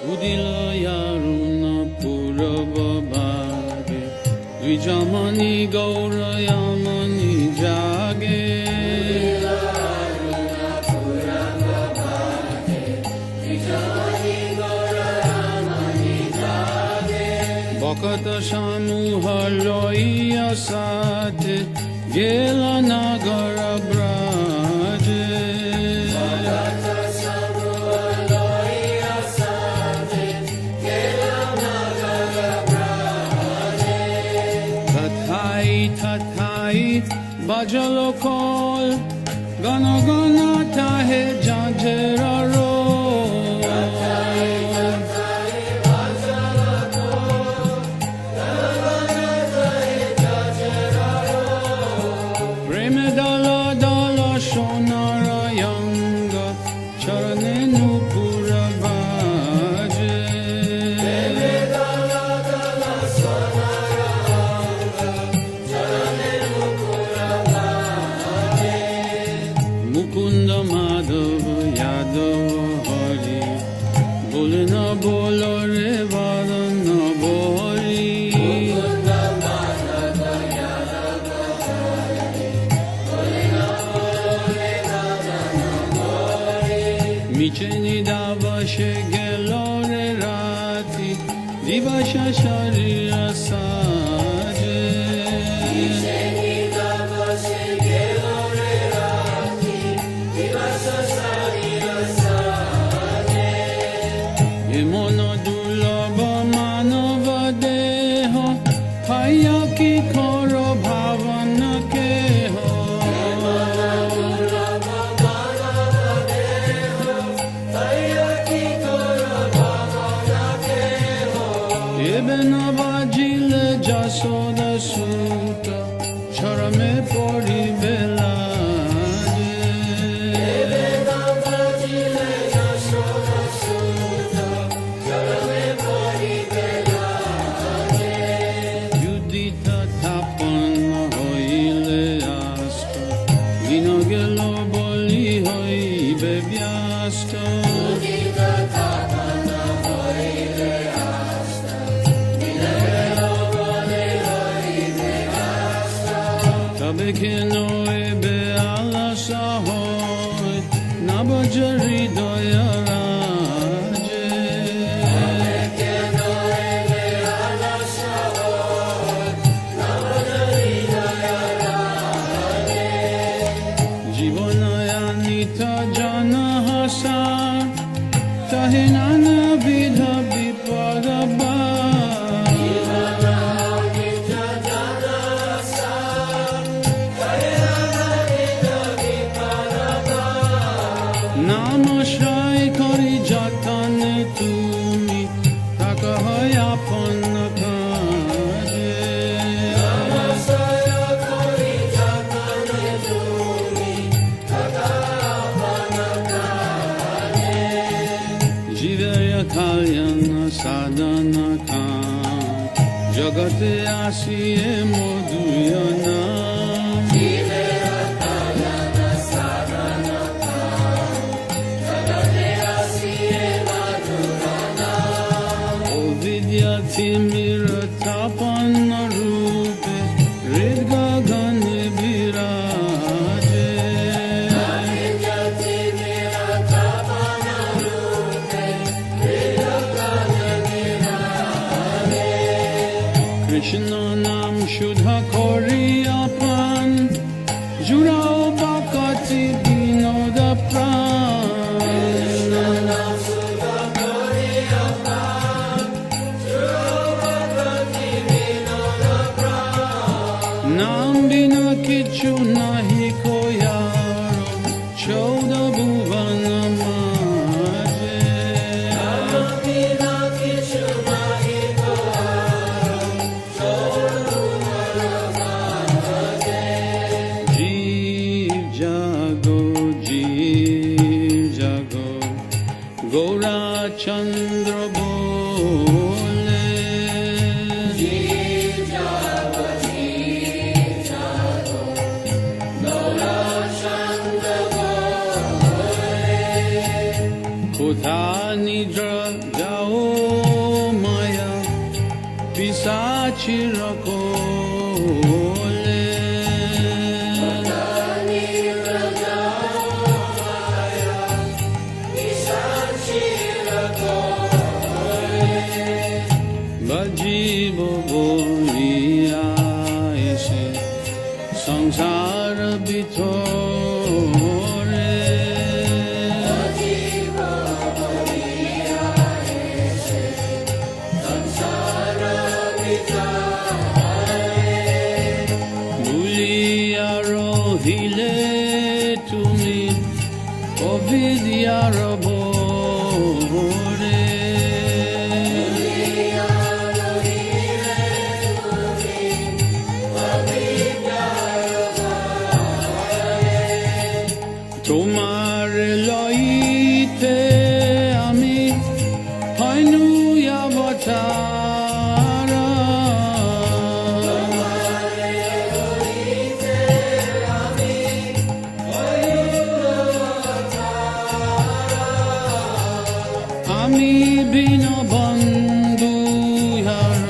Udila Purabhavage Dvijamani Gaurayamani Jage Udila Purabhavage Dvijamani Gaurayamani Jage Bhakata Shamuhaloya Sate Gela Nagara Braje Tathai Bajalo Kol Gana Gana Tahe Janjera Ro Preme Dala Dala Shonara Yanga Charane Nupura Baje Mukunda Madhava Yadava Hari Bolena Bolo Re Vadana Bori Mukunda Madhava Yadava Hari Bolena Bolo Re Vadana Bori Micheni Dava Shegelo Re Rati Divasha Sharira Saje Micheni Dava Shegelo Re Rati Divasha Sharira Saje Emono Dulabha Manava Deha Hayaki Koro Bhavana Keho Ebena Vajile Jasoda Suta Charame Pori Belaje Yudita Tapana Hoile Asta Vinogelo Boli Hoi Bevyasta Tabekeno Ebe Ala Sahoy Nabajari Doya Raje Jivanayanta Jana Hasa Tahinana Vidha Viparabha Namaskar Kori Jatane Tumi Taka Hoy Apana Kaje Jivaya Kalyana Sadhana Kan Jagate Asiye Moduyana Vidyatimira Tapana Rupe Ridga Gane Viraje Krishna Nam Shudha Koriya কোথা নিদ্রা যাও মায়া পিশাচির কোলে বাজিব বলিয়া এসে সংসার ভিতরে ভুলিয়া রহিলে তুমি অবিদ্যার ভরে তোমার লইতে আমি হইনু অবতার আমি বিন বন্ধু হার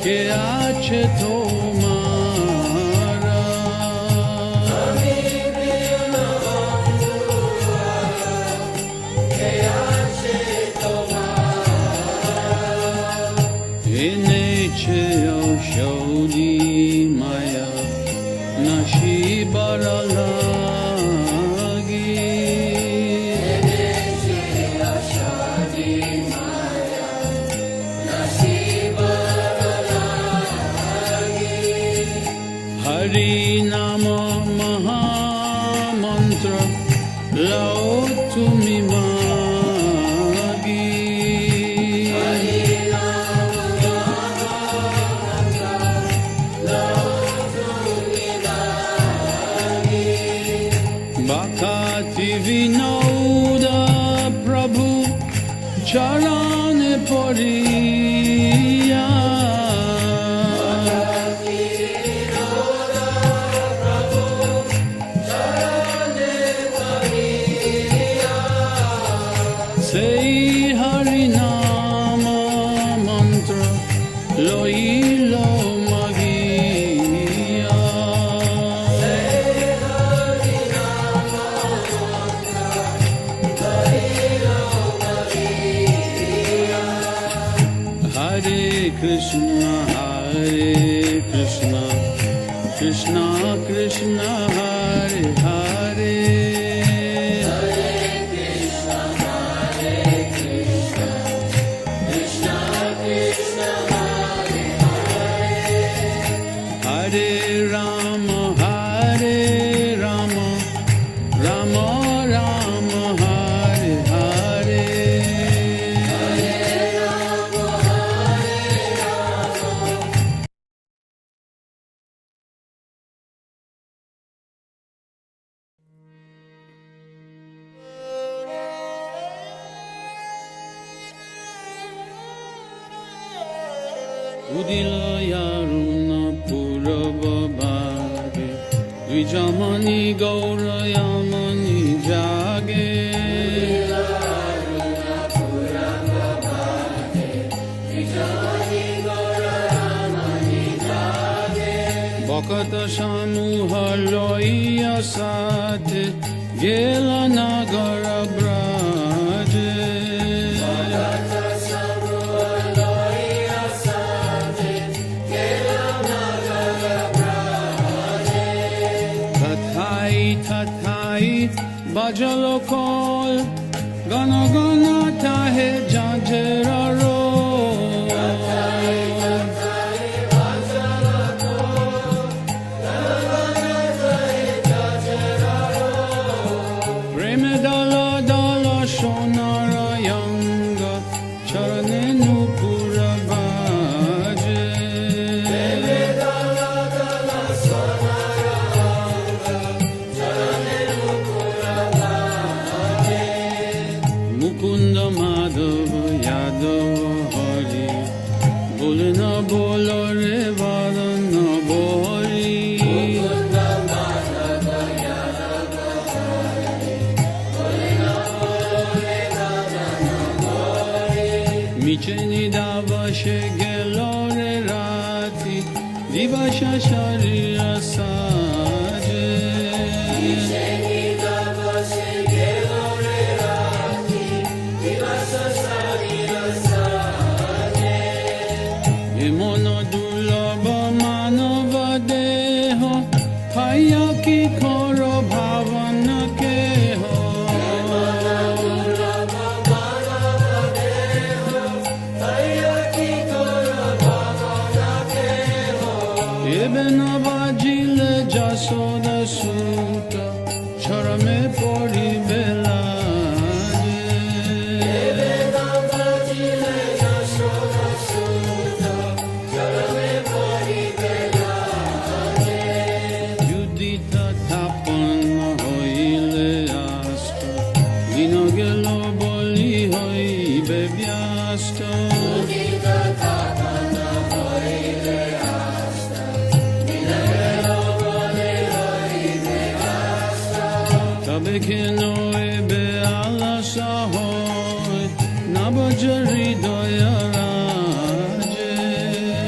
কে আছে তোমার এনেছে ঔষধি মায়া নশিবার লাগি হরি নাম মহামন্ত্র লও তুমি মাগি Bhakti Vinoda Prabhu Charane Poriya Say Hari Nama Mantra Loilo Magiya Hare Krishna, Krishna Krishna, Hare Hare, Krishna Krishna, Hare Rama, Rama Rama, Hare Hare. Udilaya Purabhavage Vijamani Gaurayamani Jage Bhakata Samuha Loya Sate Gela Nagara Braje Tathai bajalo kol gana gana tahe jajera ro preme dala dala shonara yanga charane nupura baje Mukunda Madhava Yadava niche nidavashe gelore rati divasha sharira saje niche nidavashe gelore rati divasha sharira saje emono dulabha manava deho kaya ki koro bhavana ke ho Benavajile jasoda suta charame pori belaje Benavajile jasoda suta charame pori belaje Yudita tapana hoile asta vinogelo boli hoibe vyasta Yudita tapana hoile asta Tabekeno ebe ala sahoy nabajari doya raje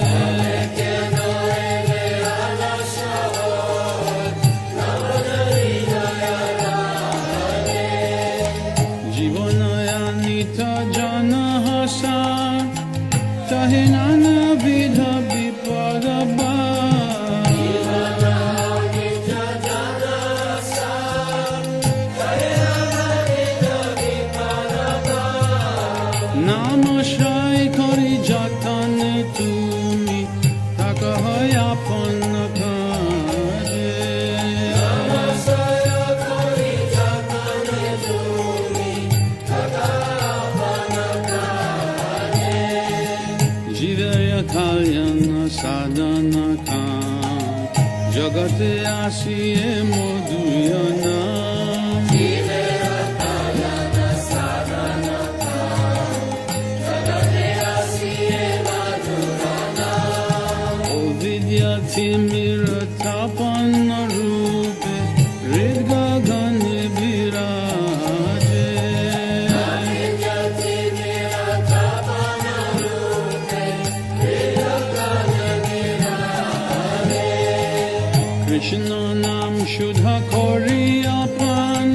Tabekeno ebe ala sahoy nabajari doya raje Jivanaya nita jana hasa tahinana vidha viparabha Namaskar kori jatan tumi taka hoy apon kaje Namaskar kori jatan tumi taka apon kaje Jivaya kalyana sadhana kan jagate asiye moduyana Timira tapana rupe ridga gan viraje Timira tapana rupe ridga gan viraje Krishna nam shudha kori apan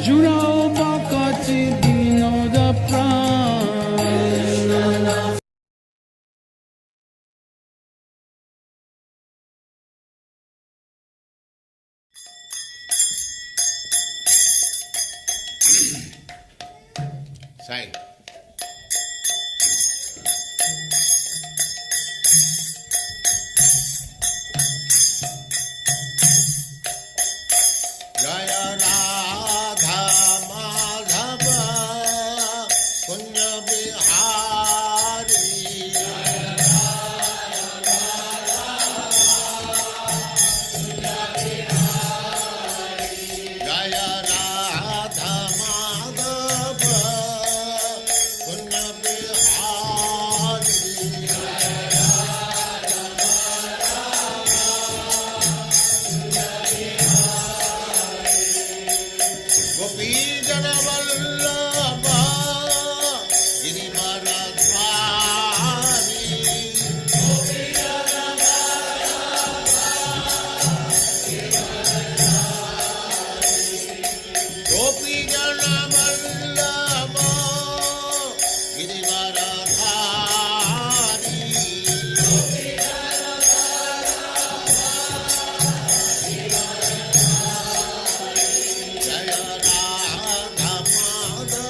jurao bakati dinoda pran Sai. Jaya Radha Madhava Kunya Bihari Jaya Radha Madhava Kunya Bihari Gopi Jana Vallabha Girivaradhari Gopi Jana Vallabha Girivaradhari Jaya Radha Madhava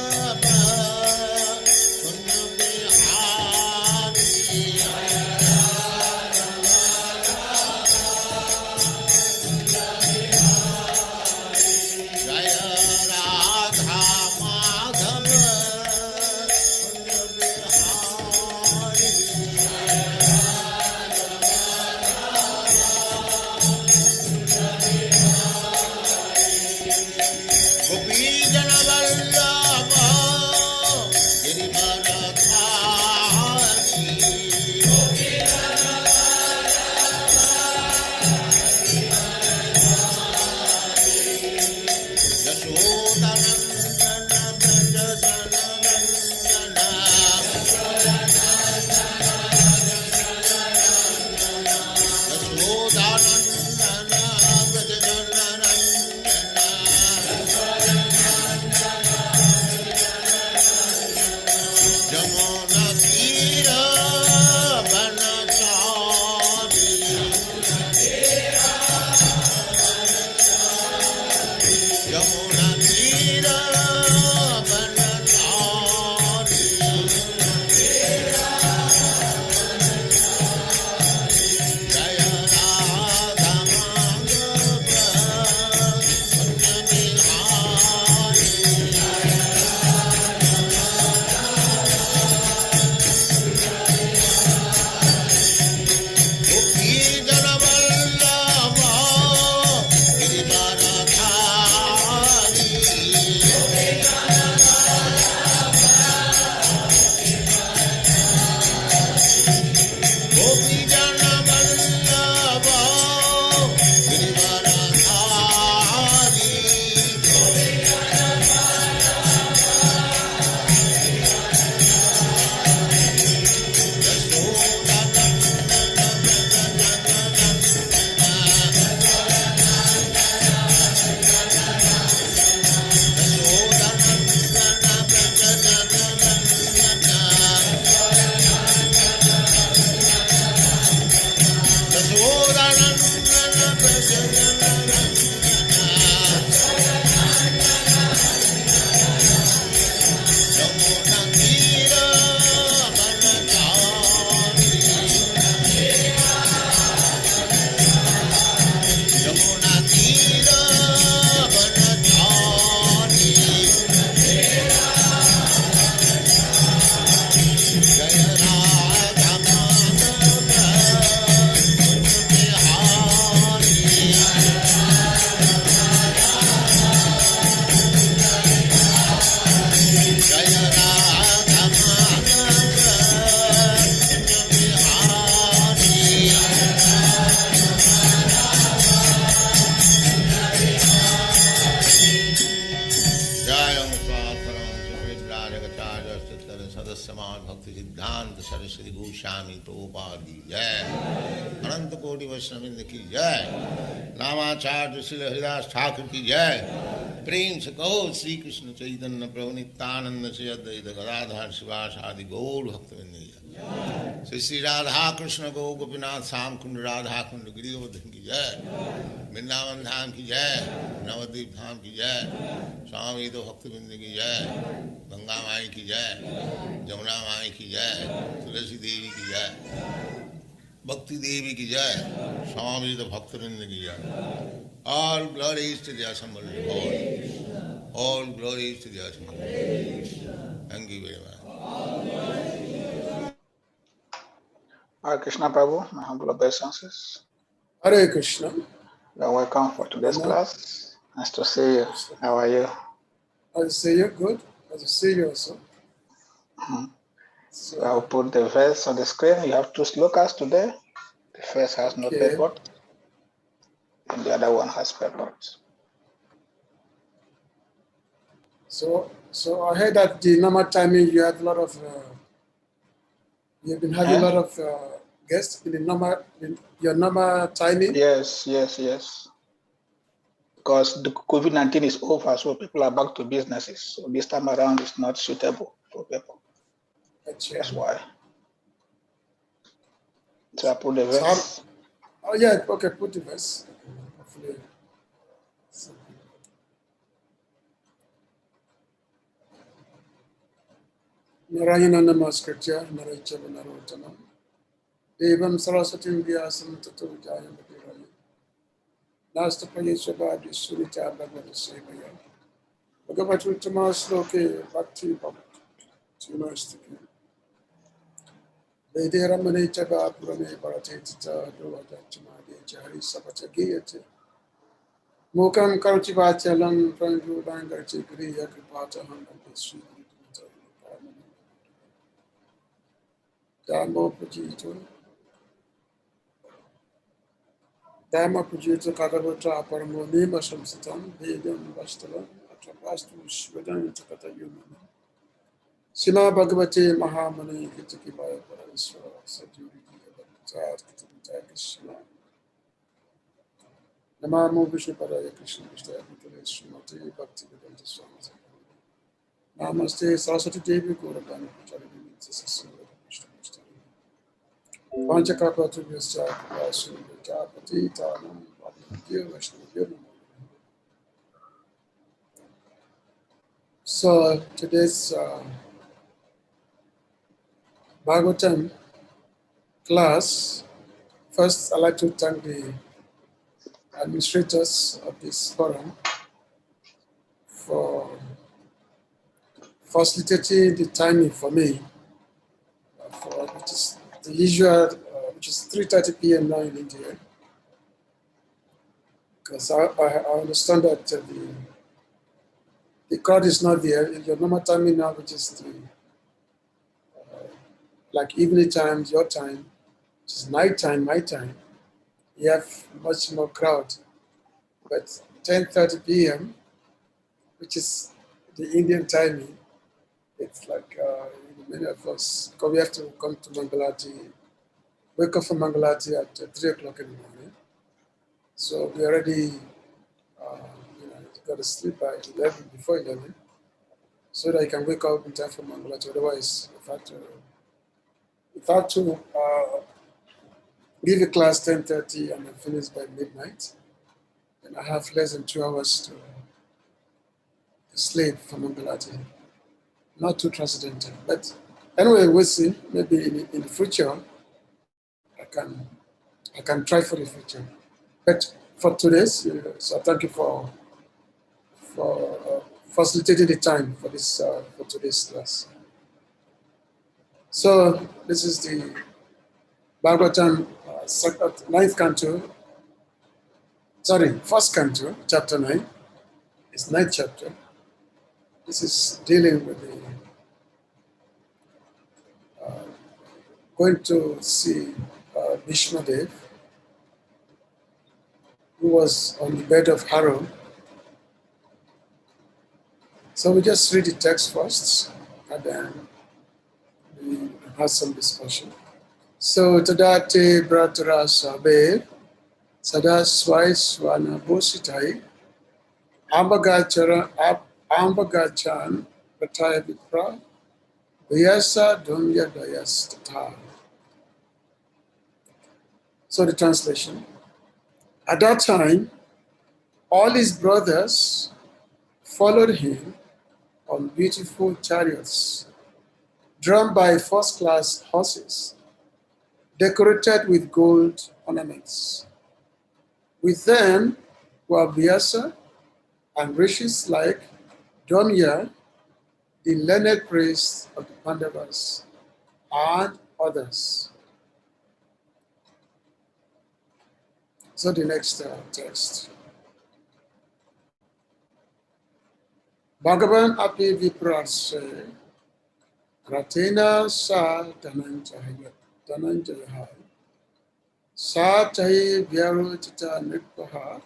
Saraswati Sadasyamad Bhakti Siddhanta Saraswati Goswami Prabhupada ki jai. Ananta Koti Vaishnavrinda ki jai. Namacharya Srila Haridas Thakur ki jai. Prem se kaho Sri Krishna Chaitanya Prabhu Nityananda Sri Advaita Gadadhar Sivas Adi Gaur Bhaktivinoda ki jai. Sri Radha Krishna Go Gopinath Sam Kund Radha Kund Giri Govardhan ki jai. Vrindavan Dham ki jai. Navadvip Dham ki jai. Swami to Bhaktivinoda ki jai. Ganga Mai ki jai. Jamuna Mai ki jai. Tulasi Devi ki jai. Bhakti Devi ki jai. Swami to Bhaktivinoda ki jai. All glories to the assembled Lord. All glories to the assembled Lord. Thank you very much. Hare Krishna Prabhu, my humble obeisances. Hare Krishna. You are welcome for today's class. Nice to see you. How are you? Nice to see you. Good. Nice to see you also. So I'll put the verse on the screen. You have two slokas today. The first has no purport, and the other one has purport. So I heard that the normal timing you have a lot of. You've been having a lot of guests in your normal timing. Yes. Because the COVID-19 is over, so people are back to businesses. So this time around, it's not suitable for people. That's why. So I put the verse. Oh yeah, okay, put the verse. Hopefully. Narayana Namaskritya, Narayachava Narotanam, Devam Saraswatim Vyasam Tato Jayam Bhagiraya, Nastapaya Shabadi Surita Bhagavata Sevaya, Bhagavata Uttama Bhakti Bhakti, Tunastiki, Vede Ramane Chaba Purane Bharatita, Dovada Chamadi, Jari Sabata Giyate, Mokam Karchivachalam, Pranju Bangarchi, Kriya Kripata Hanga, Sri. Dharma Pujita Kadavata Paramoni Masam Sitam, Vedam Vastavam, Atrapastu Shvedam Takata Yumana. Sima Bhagavati Mahamani Kitaki Baya Paraswara, Sadhuri Kitabata Krishna. Namamu Vishnupadaya Krishna Vishaya Putale Srimati Bhakti Vedanta Swami. Namaste Saraswati Devi Gurabani Puchari Sasana. Panchakapatubhyascha Kripasundhapati Tanam Bhakti Vaishnavya. So today's Bhagavatam class, first I'd like to thank the administrators of this forum for facilitating the timing for me, which is the usual, which is 3:30 p.m. now in India, because I understand that the crowd is not there. Your normal timing now, which is the like evening time, your time, which is night time, my time, you have much more crowd. But 10:30 p.m., which is the Indian timing, it's like many of us, because we have to come to Mangalati, wake up from Mangalati at 3 o'clock in the morning. So we already, got to sleep by 11, before 11, so that I can wake up in time for Mangalati. Otherwise, if I have to give a class 10:30 and then finish by midnight, then I have less than 2 hours to sleep for Mangalati. Not too transcendental, but anyway, we'll see. Maybe in the future, I can try for the future. But for today's, so thank you for facilitating the time for this for today's class. So this is the Bhagavatam first canto, chapter 9. It's 9th chapter. This is dealing with the going to see Bhishma Dev, who was on the bed of Harrow. So we just read the text first, and then have some discussion. So tadate bratara sabe sada swai swana bositai ambagachan prataya vipra vyasa dumya dayas tata. So the translation. At that time, all his brothers followed him on beautiful chariots, drawn by first-class horses, decorated with gold ornaments. With them were Vyasa and rishis like Domya, the learned priest of the Pandavas, and others. So the next text. Bhagavan api viprasya Ratena sa Dhananjaya sa chahi vyarotita nritpaha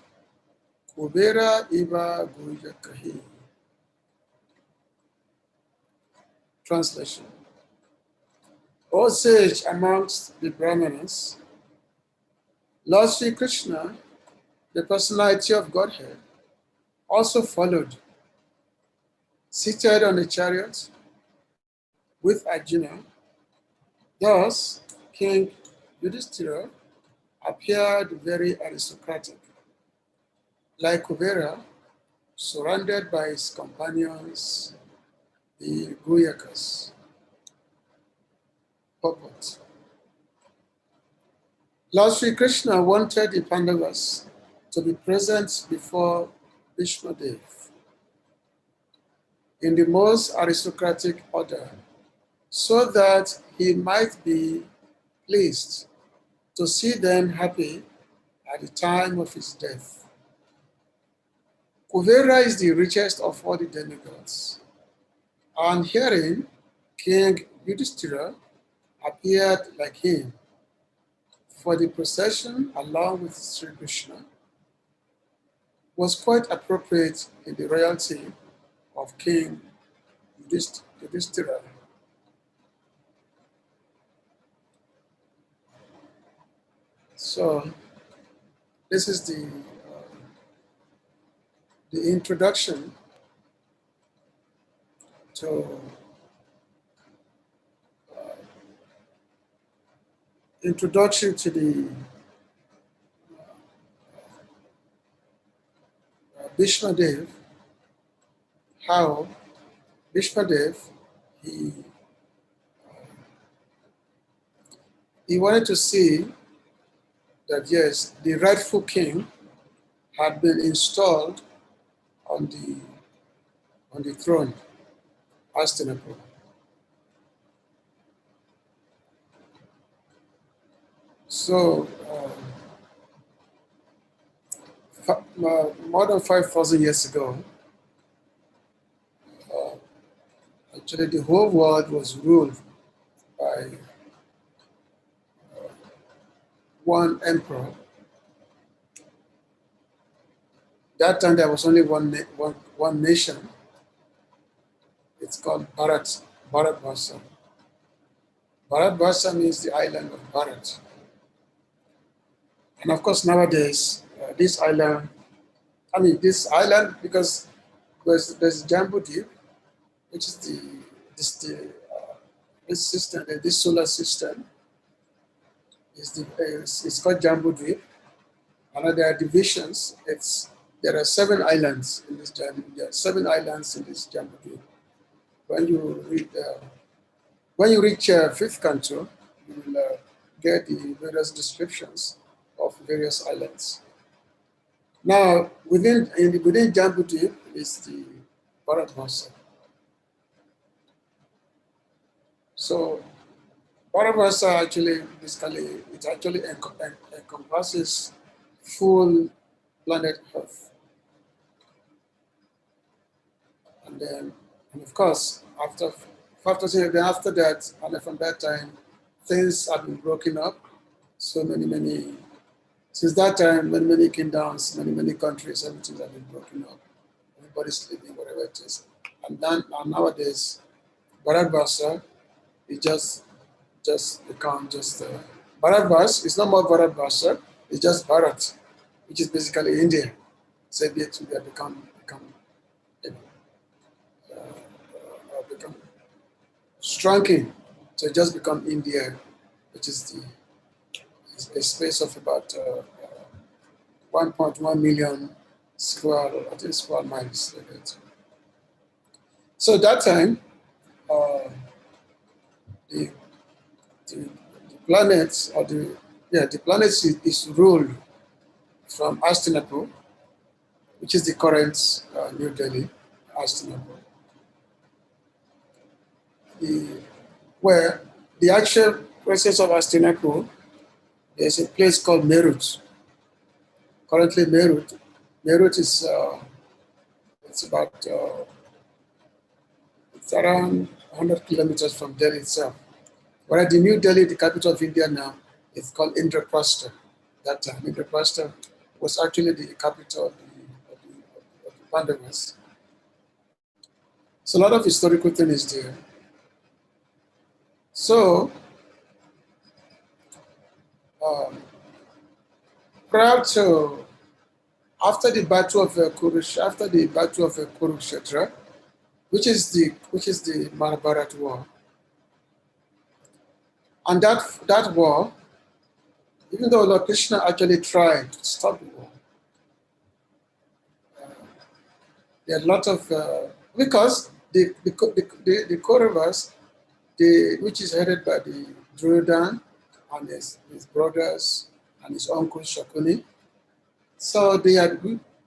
kubera iva gujakahi. Translation. O sage amongst the Brahmanas, Lord Sri Krishna, the personality of Godhead, also followed, seated on a chariot with Arjuna. Thus, King Yudhishthira appeared very aristocratic, like Kuvera, surrounded by his companions, the Guyakas. Purport. Lord Sri Krishna wanted the Pandavas to be present before Bhishma Dev in the most aristocratic order, so that he might be pleased to see them happy at the time of his death. Kuvera is the richest of all the demigods, and herein King Yudhishthira appeared like him for the procession along with Sri Krishna was quite appropriate in the royalty of King Yudhishthira. So this is the introduction to the Bhishma Dev, how Bhishma Dev, he wanted to see that yes, the rightful king had been installed on the throne, Hastinapur. So more than 5,000 years ago, actually the whole world was ruled by one emperor. That time there was only one nation. It's called Bharatvarsha. Bharatvarsha means the island of Bharat. And of course nowadays, this island, because there's Jambudvip, which is this system, this solar system, it's called Jambudvip. And there are divisions. There are 7 islands in this Jambudvip. When you reach 5th canto, you will get the various descriptions of various islands. Now, within Jambudvip is the Bharatvarsha. So, Bharatvarsha actually encompasses full planet Earth. And then, of course, after that, and from that time, things have been broken up. So since that time, many kingdoms, many countries, everything has been broken up. Everybody's living whatever it is. And nowadays, Bharatvarsha is just just become just Bharatvarsh. It's not more Bharatvarsha, it's just Bharat, which is basically India. So they you know, become shrunken. So it just become India, which is a space of about 1.1 million square miles. So at that time, uh, the, the planets or the planets is ruled from Hastinapur, which is the current New Delhi, Hastinapur, where the actual presence of Hastinapur, there's a place called Merut. Currently, Merut is it's about it's around 100 kilometers from Delhi itself. Whereas the New Delhi, the capital of India now, is called Indraprastha. That time, Indraprastha was actually the capital of the Pandavas. So a lot of historical things there. So um, prior to after the battle of Kurukshetra, which is the Mahabharata war, and that war, even though Lord Krishna actually tried to stop the war, there are a lot of because the Kauravas, which is headed by the Duryodhan and his brothers and his uncle Shakuni, so they had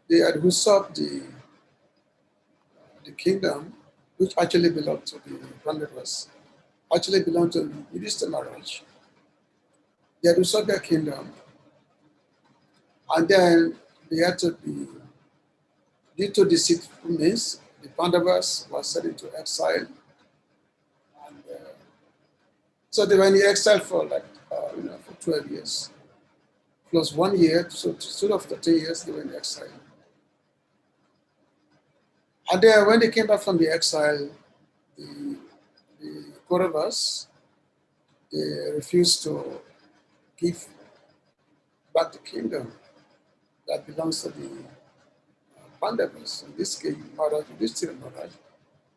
usurped the kingdom, which actually belonged to the Pandavas, actually belonged to Yudhishthira Maharaj. They had usurped their kingdom, and then they had to be, due to deceitfulness, the Pandavas were sent into exile. And so they were in exile for for 12 years, plus 1 year, so sort of 30 years they were in exile. And then when they came back from the exile, the Kauravas, they refused to give back the kingdom that belongs to the Pandavas, in this case, Maharaj Yudhishthira Maharaj.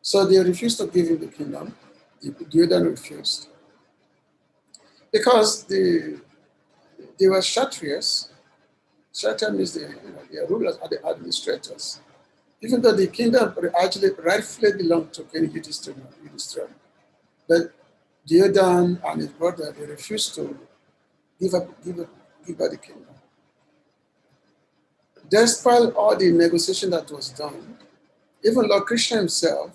So they refused to give him the kingdom. The Duryodhana refused. Because they were Kshatriyas. Kshatriya means they are rulers, are the administrators. Even though the kingdom actually rightfully belonged to King Yudhishthira, but Duryodhana and his brother, they refused to give back the kingdom. Despite all the negotiation that was done, even Lord Krishna himself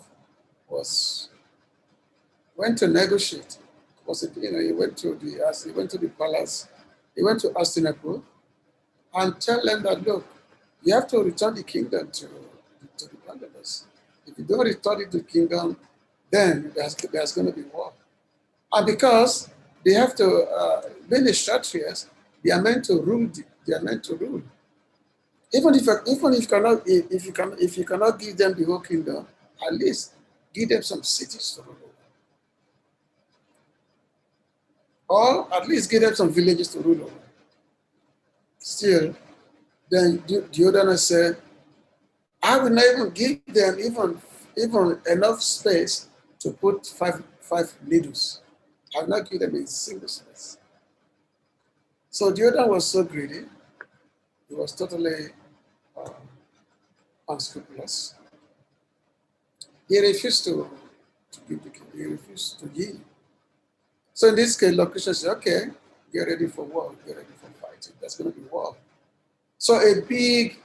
went to negotiate. He went to the palace, he went to Hastinapur and tell them that, look, you have to return the kingdom to the Pandavas. If you don't return it to the kingdom, then there's going to be war. And because they have to, being the Kshatriyas, they are meant to rule. Even if you cannot give them the whole kingdom, at least give them some cities to rule over. Or at least give them some villages to rule over. Still, then Duryodhana said, I will not even give them even enough space to put five needles. I will not give them a single space. So Duryodhana was so greedy, he was totally unscrupulous. He refused to give the king. He refused to yield. So in this case, Lord Krishna said, okay, get ready for war, get ready for fighting. There's going to be war. So a big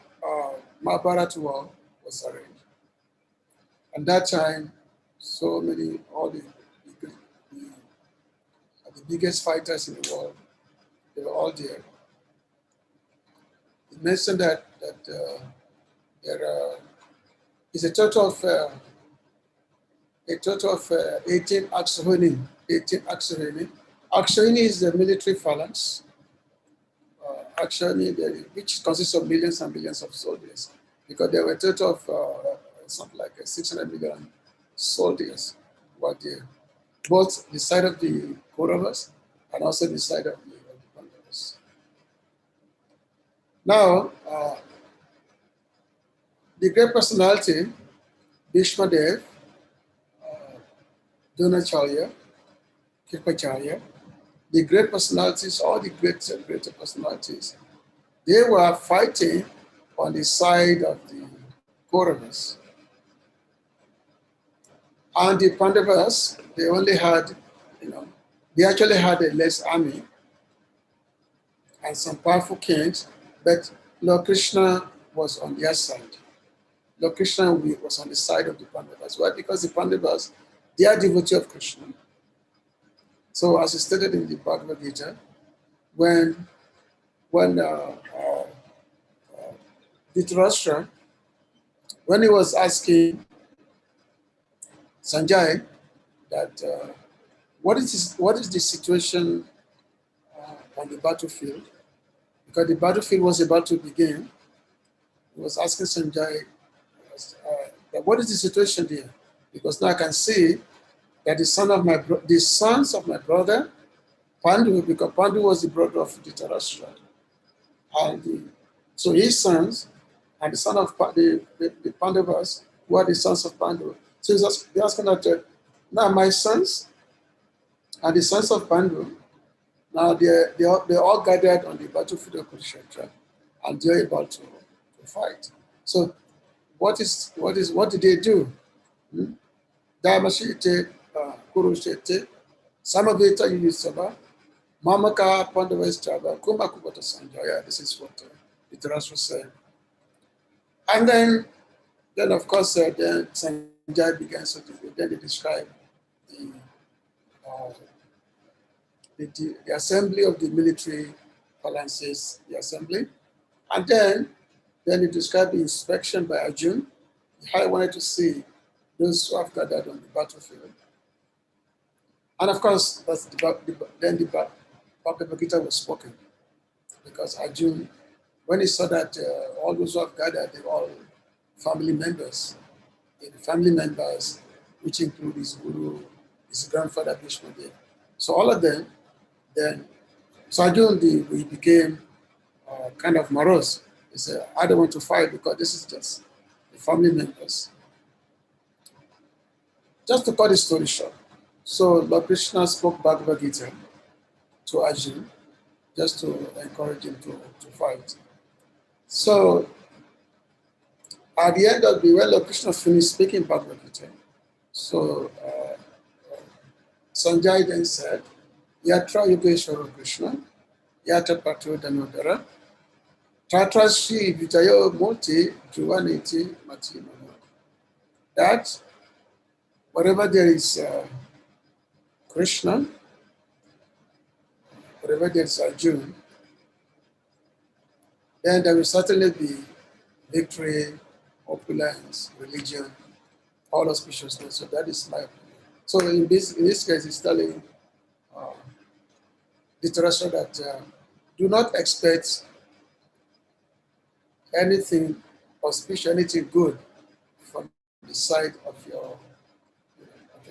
Mahabharata war was arranged. And that time, all the biggest fighters in the world, they were all there. It mentioned that there is a total of 18 Akshayani. 18 Akshayani. Akshayani is the military phalanx. Akshayani, which consists of millions and millions of soldiers, because there were a total of something like 600 million soldiers were there. Both the side of the Kauravas and also the side of the Pandavas. Now, the great personality, Bhishma Dev, Dronacharya, Kripacharya, the great personalities, all the greater personalities, they were fighting on the side of the Kauravas. And the Pandavas, they only had, they actually had a less army and some powerful kings, but Lord Krishna was on their side. Lord Krishna was on the side of the Pandavas. Why? Because the Pandavas, they are devotees of Krishna. So as stated in the Bhagavad Gita, when Dhritarashtra, when he was asking Sanjay that what is the situation on the battlefield, because the battlefield was about to begin, he was asking Sanjay, what is the situation there? Because now I can see that the sons of my brother Pandu, because Pandu was the brother of Dhritarashtra, and so his sons and the son of the Pandavas who are the sons of Pandu. So he's asking that now my sons and the sons of Pandu, now they're all gathered on the battlefield of Kurukshetra and they're about to fight. So what did they do? Dhamashite Kurukshetra, Samaveta Yusava, Mamaka Pandavastava, Kumakubata Sanjaya. This is what Dhritarashtra said. And then of course, then Sanjay begins to describe the assembly of the military phalanxes, the assembly. And then he described the inspection by Arjun, how I wanted to see those who have gathered on the battlefield. And of course, then the Bhagavad Gita was spoken, because Arjun, when he saw that all those who have gathered, they were all family members, which include his guru, his grandfather Bhishma Dev. So all of them, then, so Arjun, he became kind of morose. He said, I don't want to fight because this is just the family members. Just to cut the story short, so Lord Krishna spoke Bhagavad Gita to Arjun, just to encourage him to fight. So at the end of when Lord Krishna finished speaking Bhagavad Gita, so Sanjay then said, Yatra Yogeshwara Krishna, Yatra Patro Danodara, Tatra Shri Vijayo Murti Juvaniti Mati Mama. That wherever there is Krishna, wherever there is Arjuna, then there will certainly be victory, opulence, religion, all auspiciousness. So that is my opinion. So in this case, it's telling Dhritarashtra that do not expect anything auspicious, anything good from the side of your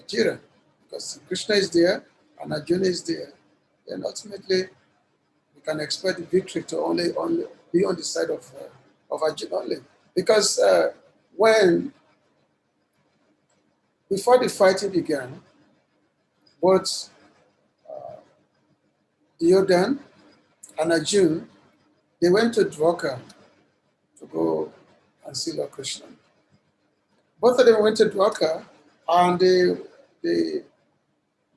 children, because Krishna is there and Arjuna is there. Then ultimately, we can expect victory to only be on the side of Arjuna only, because before the fighting began, both Duryodhana and Arjuna, they went to Dwarka to go and see Lord Krishna. Both of them went to Dwarka, and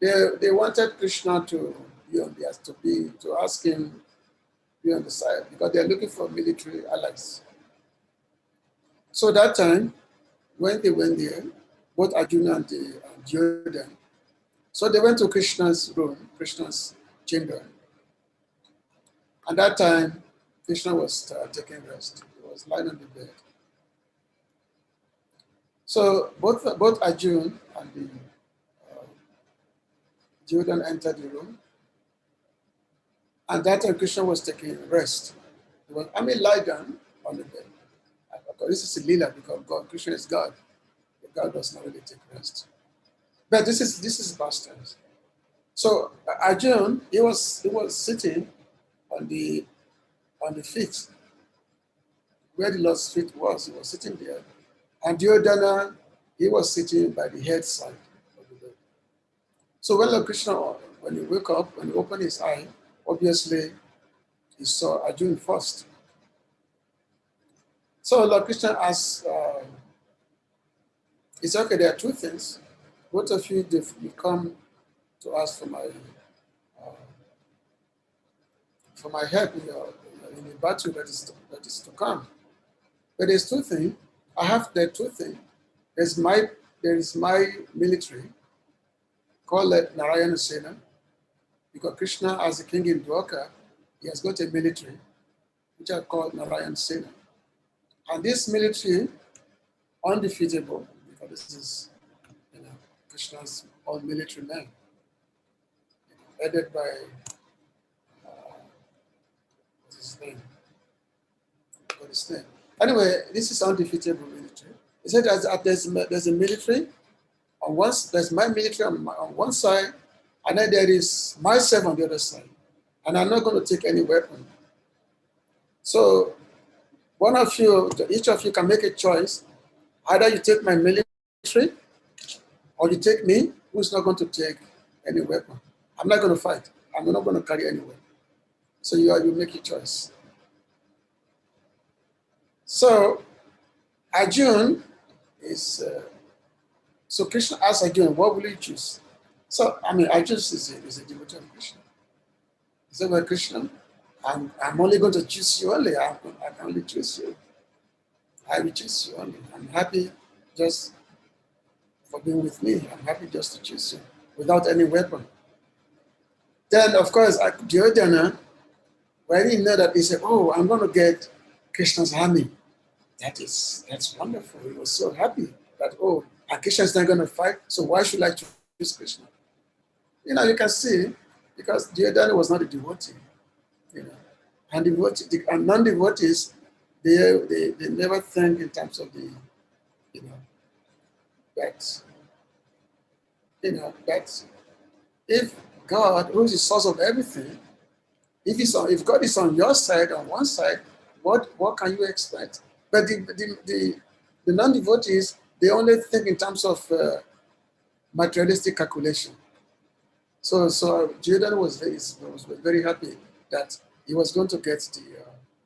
they wanted Krishna to be on the to ask him to be on the side, because they are looking for military allies. So that time, when they went there, both Arjuna and Duryodhana, so they went to Krishna's room, Krishna's chamber. And that time, Krishna was taking rest. He was lying on the bed. So both Arjuna and Duryodhana entered the room. And that time, Krishna was taking rest. Lie down on the bed. Because this is a lila, because God, Krishna is God. God does not really take rest. But this is past tense. So Arjun, he was sitting on the feet where the Lord's feet was. He was sitting there, and Duryodhana, he was sitting by the head side of the bed. So when Lord Krishna, when he woke up, when he opened his eye, obviously he saw Arjun first. So Lord Krishna asked, he said, okay, there are two things. Both of you, you come to ask for my help in the battle that is to come. But there's two things. I have the two things. There is my military called Narayana Sena, because Krishna, as a king in Dwarka, he has got a military which are called Narayana Sena. And this military, undefeatable, because this is Krishna's own military men, headed by what's his name? What is his name? Anyway, this is undefeatable military. He said there's a military on there's my military on one side, and then there is myself on the other side. And I'm not going to take any weapon. So each of you can make a choice. Either you take my military, or you take me, who's not going to take any weapon. I'm not going to fight. I'm not going to carry any weapon. So you make your choice. So Arjun is, so Krishna asked Arjun, what will you choose? So, Arjun is a devotee of Krishna. He said, well, Krishna, I'm only going to choose you only. I can only choose you. I will choose you only. I'm happy just for being with me. I'm happy just to choose you without any weapon. Then, of course, Duryodhana, when he know that, he said, oh, I'm going to get Krishna's army. That's wonderful. He was so happy that, oh, and Krishna's not going to fight, so why should I choose Krishna? You can see, because Duryodhana was not a devotee, and non-devotees, they never think in terms of that if God, who is the source of everything, if God is on your side, on one side, what can you expect? But the non-devotees, they only think in terms of materialistic calculation. So Duryodhana was very happy that he was going to get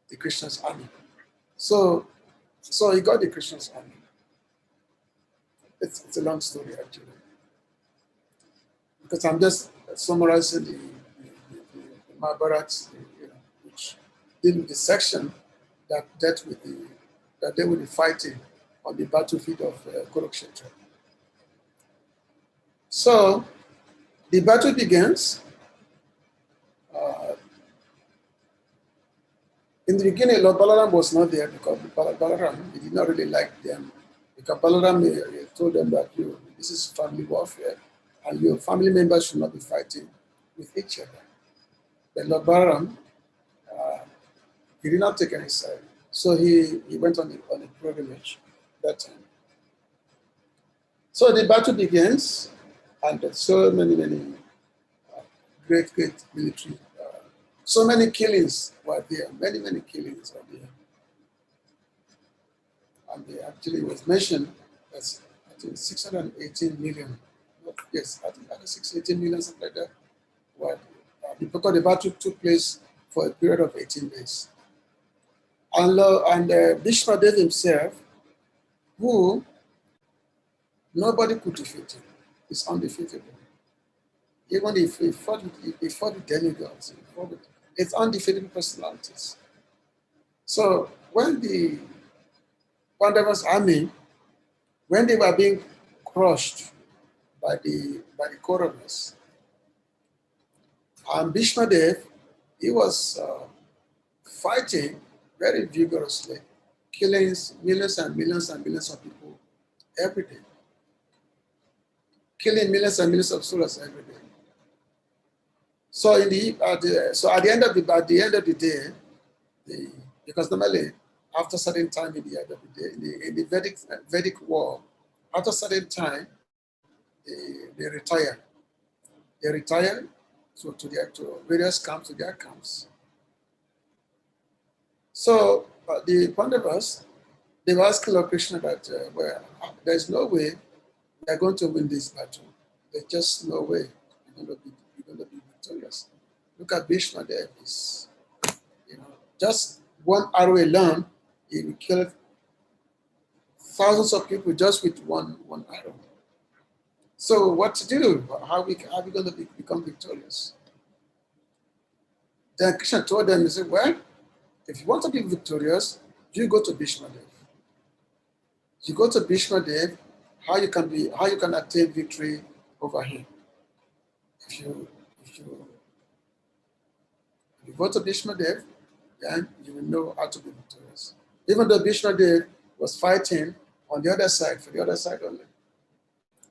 the Krishna's army. So he got the Krishna's army. It's a long story, actually, because I'm just summarizing the Mahabharata, which deal with the section that dealt with the fighting on the battlefield of Kurukshetra. So the battle begins. In the beginning, Lord Balaram was not there because Balaram, he did not really like them. Because Balaram told them that this is family warfare and your family members should not be fighting with each other. But Lord Balaram, he did not take any side. So he went on a pilgrimage that time. So the battle begins, and so many great military, so many killings were there, many killings were there. And they actually was mentioned as, I think, 618 million. Yes, I think 618 million, something like that. Because the battle took place for a period of 18 days. And Bhishma Dev himself, who nobody could defeat him, is undefeatable. Even if he fought with demigods, it's undefeatable personalities. So when the Pandavas' army, when they were being crushed by the Kauravas, and Bhishma Dev, he was fighting very vigorously, killing millions and millions and millions of people every day, killing millions and millions of souls every day. So at the end of the day, because normally after a certain time in the end of the day, in the Vedic war, after a certain time, they retire. They retire to various camps, to their camps. So the Pandavas, they were asking Lord Krishna that, well, there's no way we are going to win this battle. There's just no way we're going to be victorious. Look at Bhishma there. He's, just one arrow alone, he will kill thousands of people just with one arrow. So what to do? How are we going to become victorious? Then Krishna told them, he said, well, if you want to be victorious, you go to Bhishma Dev. You go to Bhishma Dev, how you can attain victory over him. If you go to Bhishma Dev, then you will know how to be victorious. Even though Bhishma Dev was fighting on the other side, for the other side only.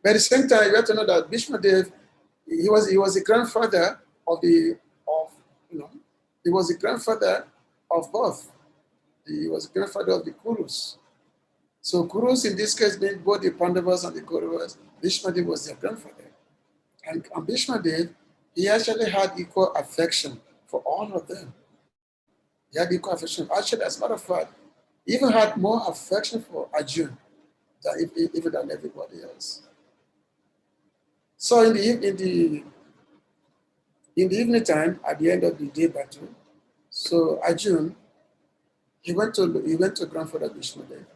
But at the same time, you have to know that Bhishma Dev, he was the grandfather he was the grandfather of both. He was the grandfather of the Kurus. So Kurus in this case means both the Pandavas and the Kauravas. Bhishma Dev was their grandfather. And Bhishma Dev, he actually had equal affection for all of them. He had equal affection. Actually, as a matter of fact, he even had more affection for Arjuna even than everybody else. So in the evening time, at the end of the day battle, so Arjuna, he went to grandfather Bhishma Dev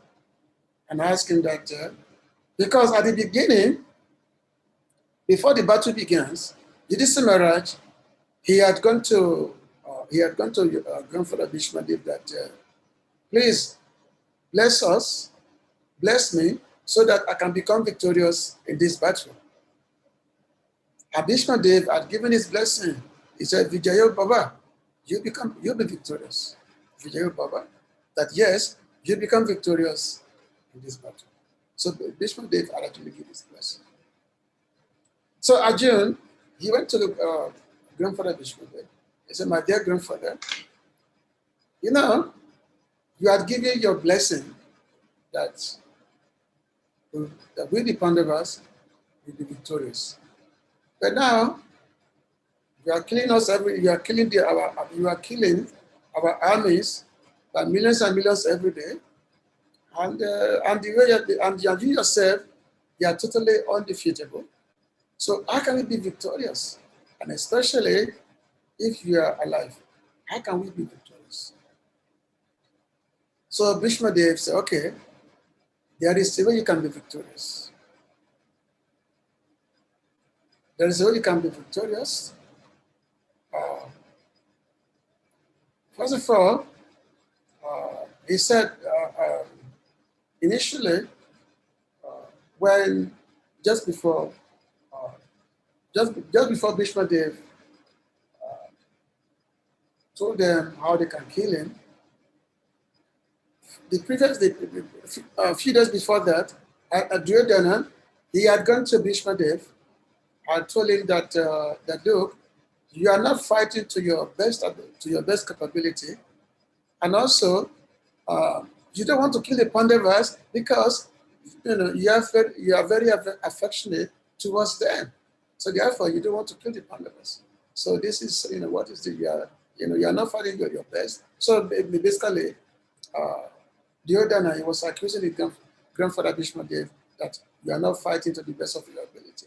and asked him that, because at the beginning, before the battle begins, Yudhishthira Maharaj, he had gone to grandfather Bhishma Dev that, please bless me, so that I can become victorious in this battle. And Bhishma Dev had given his blessing. He said, Vijayo Baba, you'll be victorious. Vijayo Baba, that yes, you become victorious in this battle. So Bhishma Dev had actually given his blessing. So Arjuna, he went to the grandfather Bhishma Dev. He said, my dear grandfather, you had given your blessing that we the Pandavas will be victorious. But now you are killing our armies by millions and millions every day, and you yourself, you are totally undefeatable. So how can we be victorious? And especially if you are alive, how can we be victorious? So Bhishma Dev said, okay, there is a way you can be victorious. There is a way you can be victorious. First of all, he said initially, when just before Bhishma Dev told them how they can kill him, a few days before that, Duryodhana, he had gone to Bhishma Dev and told him that look, you are not fighting to your best capability, and also you don't want to kill the Pandavas because you are very affectionate towards them. So therefore, you don't want to kill the Pandavas. So this is what is you are not fighting your best. So basically, Duryodhana, he was accusing the grandfather Bhishma Dev that you are not fighting to the best of your ability.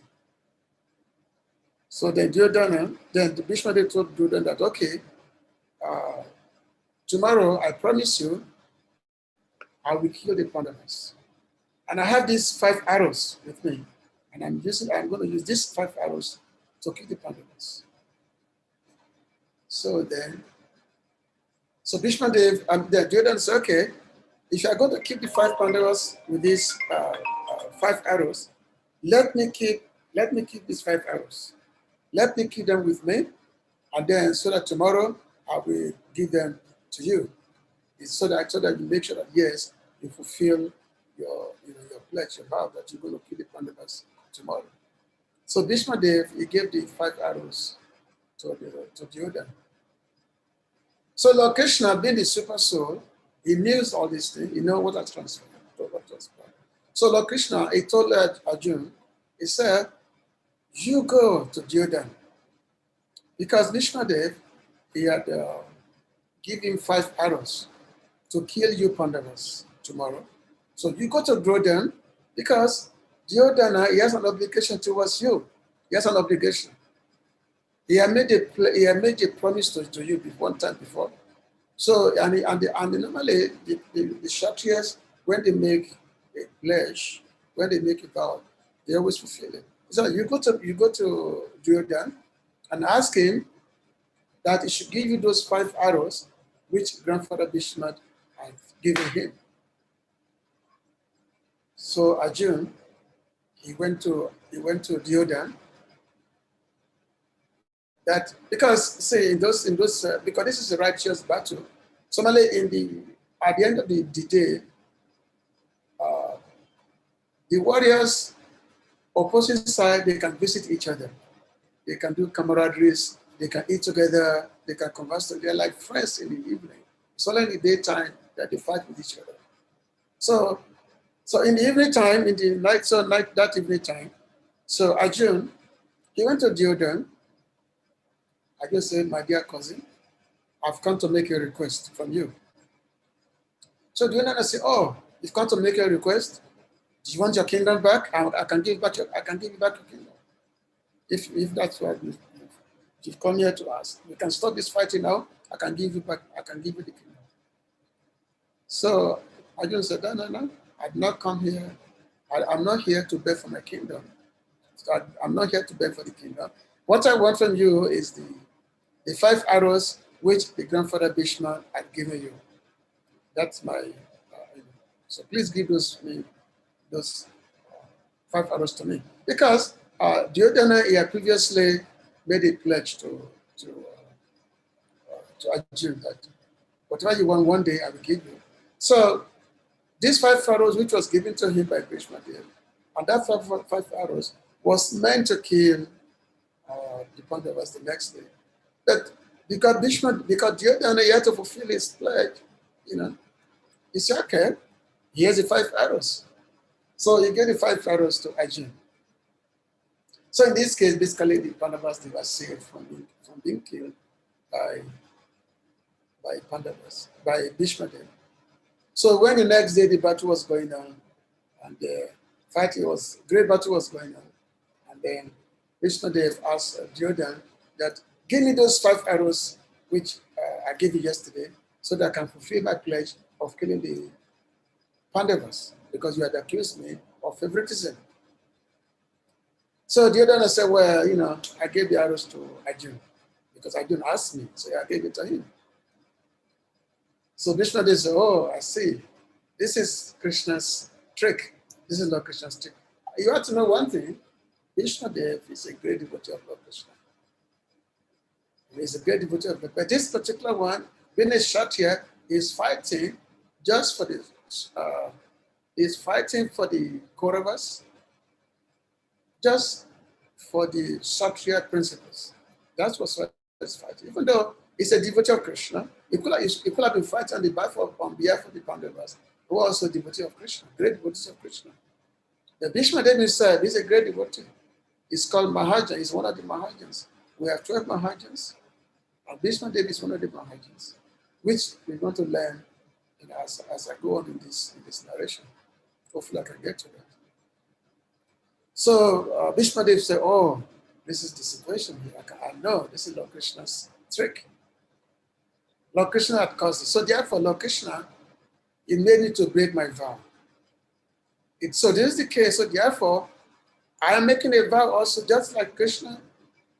So then the Bhishma Dev told Duryodhana that, okay, tomorrow I promise you, I will kill the Pandavas. And I have these 5 arrows with me, and I'm going to use these 5 arrows to kill the Pandavas. So Bhishma Dev, and then Duryodhana said, okay, if you are going to keep the 5 Pandavas with these 5 arrows, let me keep these 5 arrows. Let me keep them with me, and then so that tomorrow I will give them to you. It's so that you make sure that yes, you fulfill your pledge, your vow that you're going to kill the Pandavas tomorrow. So Bhishma Dev, he gave the 5 arrows to Duryodhana. So Lord Krishna, being the super soul, he knows all these things. He knows what has transpired. So Lord Krishna, he told Arjuna, he said, you go to Duryodhana Because Vishmadev, he had given him 5 arrows to kill you Pandavas tomorrow. So you go to Drodhan because Duryodhana, he has an obligation towards you. He has an obligation. He had made a promise to you one time before. So, normally the Kshatriyas, when they make a pledge, when they make a vow, they always fulfill it. So you go to Duryodhana and ask him that he should give you those 5 arrows which grandfather Bhishma had given him. So Arjun, he went to Duryodhana. That because say in those because this is a righteous battle. Somebody at the end of the day, the warriors opposing side, they can visit each other. They can do camaraderies. They can eat together. They can converse together. They're like friends in the evening. It's only in the daytime that they fight with each other. So in the evening time, in the night, that evening time, so Arjun, he went to Duryodhana. Arjun said, "My dear cousin, I've come to make a request from you." So Duryodhana said, "Oh, you've come to make a request? Do you want your kingdom back? I can give you back your kingdom. If that's what you've come here to ask, we can stop this fighting now. I can give you back. I can give you the kingdom." So Arjun said, "No. I've not come here. I'm not here to beg for my kingdom. So I'm not here to beg for the kingdom. What I want from you is the 5 arrows which the grandfather Bhishma had given you. That's my. So please give those 5 arrows to me, because Duryodhana, he had previously made a pledge to Arjun that whatever you want one day, I will give you. So these 5 arrows, which was given to him by Bhishma Dev, and that 5 arrows was meant to kill the Pandavas the next day. But because Duryodhana, he had to fulfill his pledge, he said, "Okay, here's the 5 arrows." So he gave the 5 arrows to Arjun. So in this case, basically the Pandavas, they were saved from being killed by Pandavas, by Bhishma Dev. So when the next day the battle was going on, and the great battle was going on, and then Bhishma Dev asked Duryodhana that, "Give me those 5 arrows which I gave you yesterday, so that I can fulfill my pledge of killing the Pandavas, because you had accused me of favoritism." So Duryodhana said, "Well, I gave the arrows to Arjun because Arjun asked me, so I gave it to him." So Bhishma Dev said, "Oh, I see. This is Krishna's trick. This is not Krishna's trick." You have to know one thing. Bhishma Dev is a great devotee of Lord Krishna. He is a great devotee of Lord. But this particular one, being a Kshatriya, is fighting just for this. Is fighting for the Kauravas, just for the Kshatriya principles. That's what he's fighting. Even though he's a devotee of Krishna, he could have been fighting on behalf of the Pandavas, who are also devotee of Krishna, great devotees of Krishna. The Bhishma Dev himself is a great devotee. He's called Mahajan. He's one of the Mahajans. We have 12 Mahajans, and Bhishma Dev is one of the Mahajans, which we're going to learn as I go on in this narration. Hopefully I can get to that. So Bhishma Dev said, "Oh, this is the situation here. I know this is Lord Krishna's trick. Lord Krishna had caused it. So therefore, Lord Krishna, he made me to break my vow. So this is the case. So therefore, I am making a vow also, just like Krishna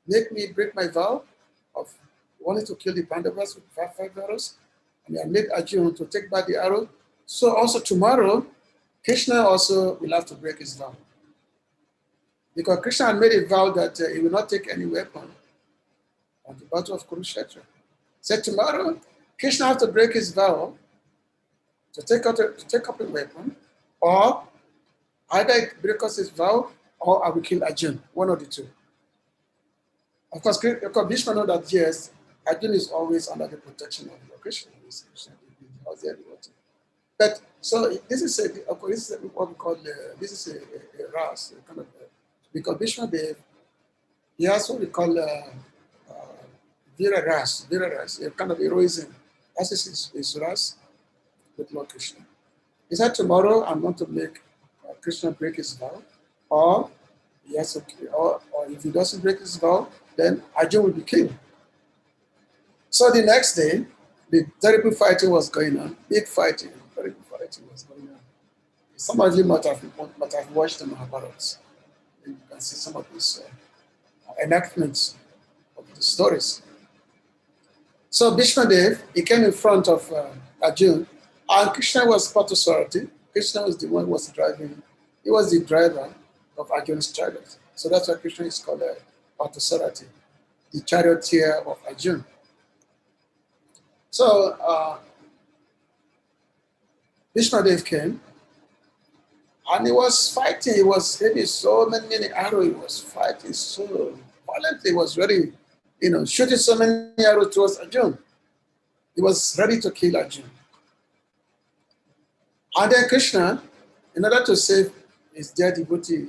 made me break my vow of wanting to kill the Pandavas with 5 arrows. And I made Arjuna to take back the arrow. So also tomorrow, Krishna also will have to break his vow. Because Krishna had made a vow that he will not take any weapon on the battle of Kurukshetra. So tomorrow, Krishna has to break his vow to take up a weapon, or either break us his vow, or I will kill Arjuna, one of the two. Of course, Bhishma knows that yes, Arjuna is always under the protection of Lord Krishna. But so this is what we call this is a ras, kind of because Bhishma Dev, he has what we call Vira Ras, a kind of heroism. That is his Ras with Lord Krishna. He said, tomorrow I'm going to make Krishna break his vow, or yes, okay, or if he doesn't break his vow, then Arjuna will be killed. So the next day, the terrible fighting was going on, big fighting, terrible fighting was going on. Some of you might have watched the Mahabharata. You can see some of these enactments of the stories. So Bhishma Dev, he came in front of Arjuna, and Krishna was Parthasarathi. Krishna was the one who was driving. He was the driver of Arjuna's chariot. So that's why Krishna is called Parthasarathi, the charioteer of Arjuna. So Bhishma Dev came, and he was fighting. He was hitting so many arrows. He was fighting so violently. He was ready, shooting so many arrows towards Arjuna. He was ready to kill Arjuna. And then Krishna, in order to save his dear devotee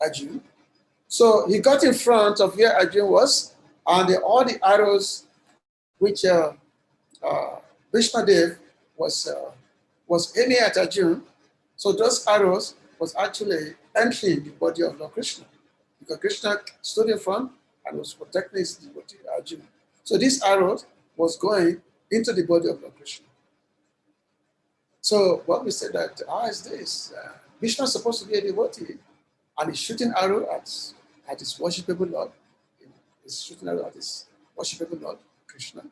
Arjuna, so he got in front of where Arjuna was, and all the arrows which Bhishma Dev was aiming at Arjuna, so those arrows was actually entering the body of Lord Krishna, because Krishna stood in front and was protecting his devotee Arjuna. So this arrow was going into the body of Lord Krishna. So what we said that, how is this? Vishnu is supposed to be a devotee, and he's shooting arrow at his worshipable Lord. He's shooting arrow at his worshipable Lord, Krishna.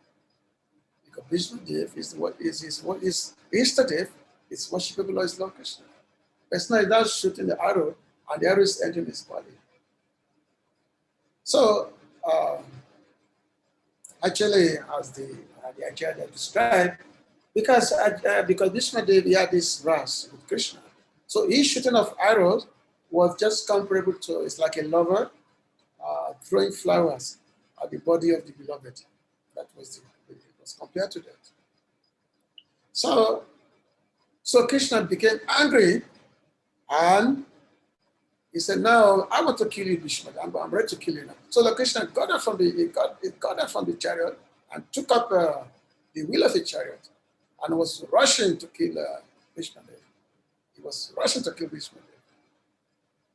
Because Vishnu Dev is Ishtadev, his worshipable Lord is Lord Krishna. Krishna is now shooting the arrow, and the arrow is entering his body. So actually, as the Acharya described, because Vishnu Dev had this ras with Krishna, so his shooting of arrows was just comparable to, it's like a lover throwing flowers at the body of the beloved. That was it was compared to that. So Krishna became angry, and he said, "Now I want to kill you, Vishnu. I'm ready to kill you now." So the Krishna got up from the chariot and took up the wheel of the chariot and was rushing to kill Vishnu Dev. He was rushing to kill Vishnu Dev.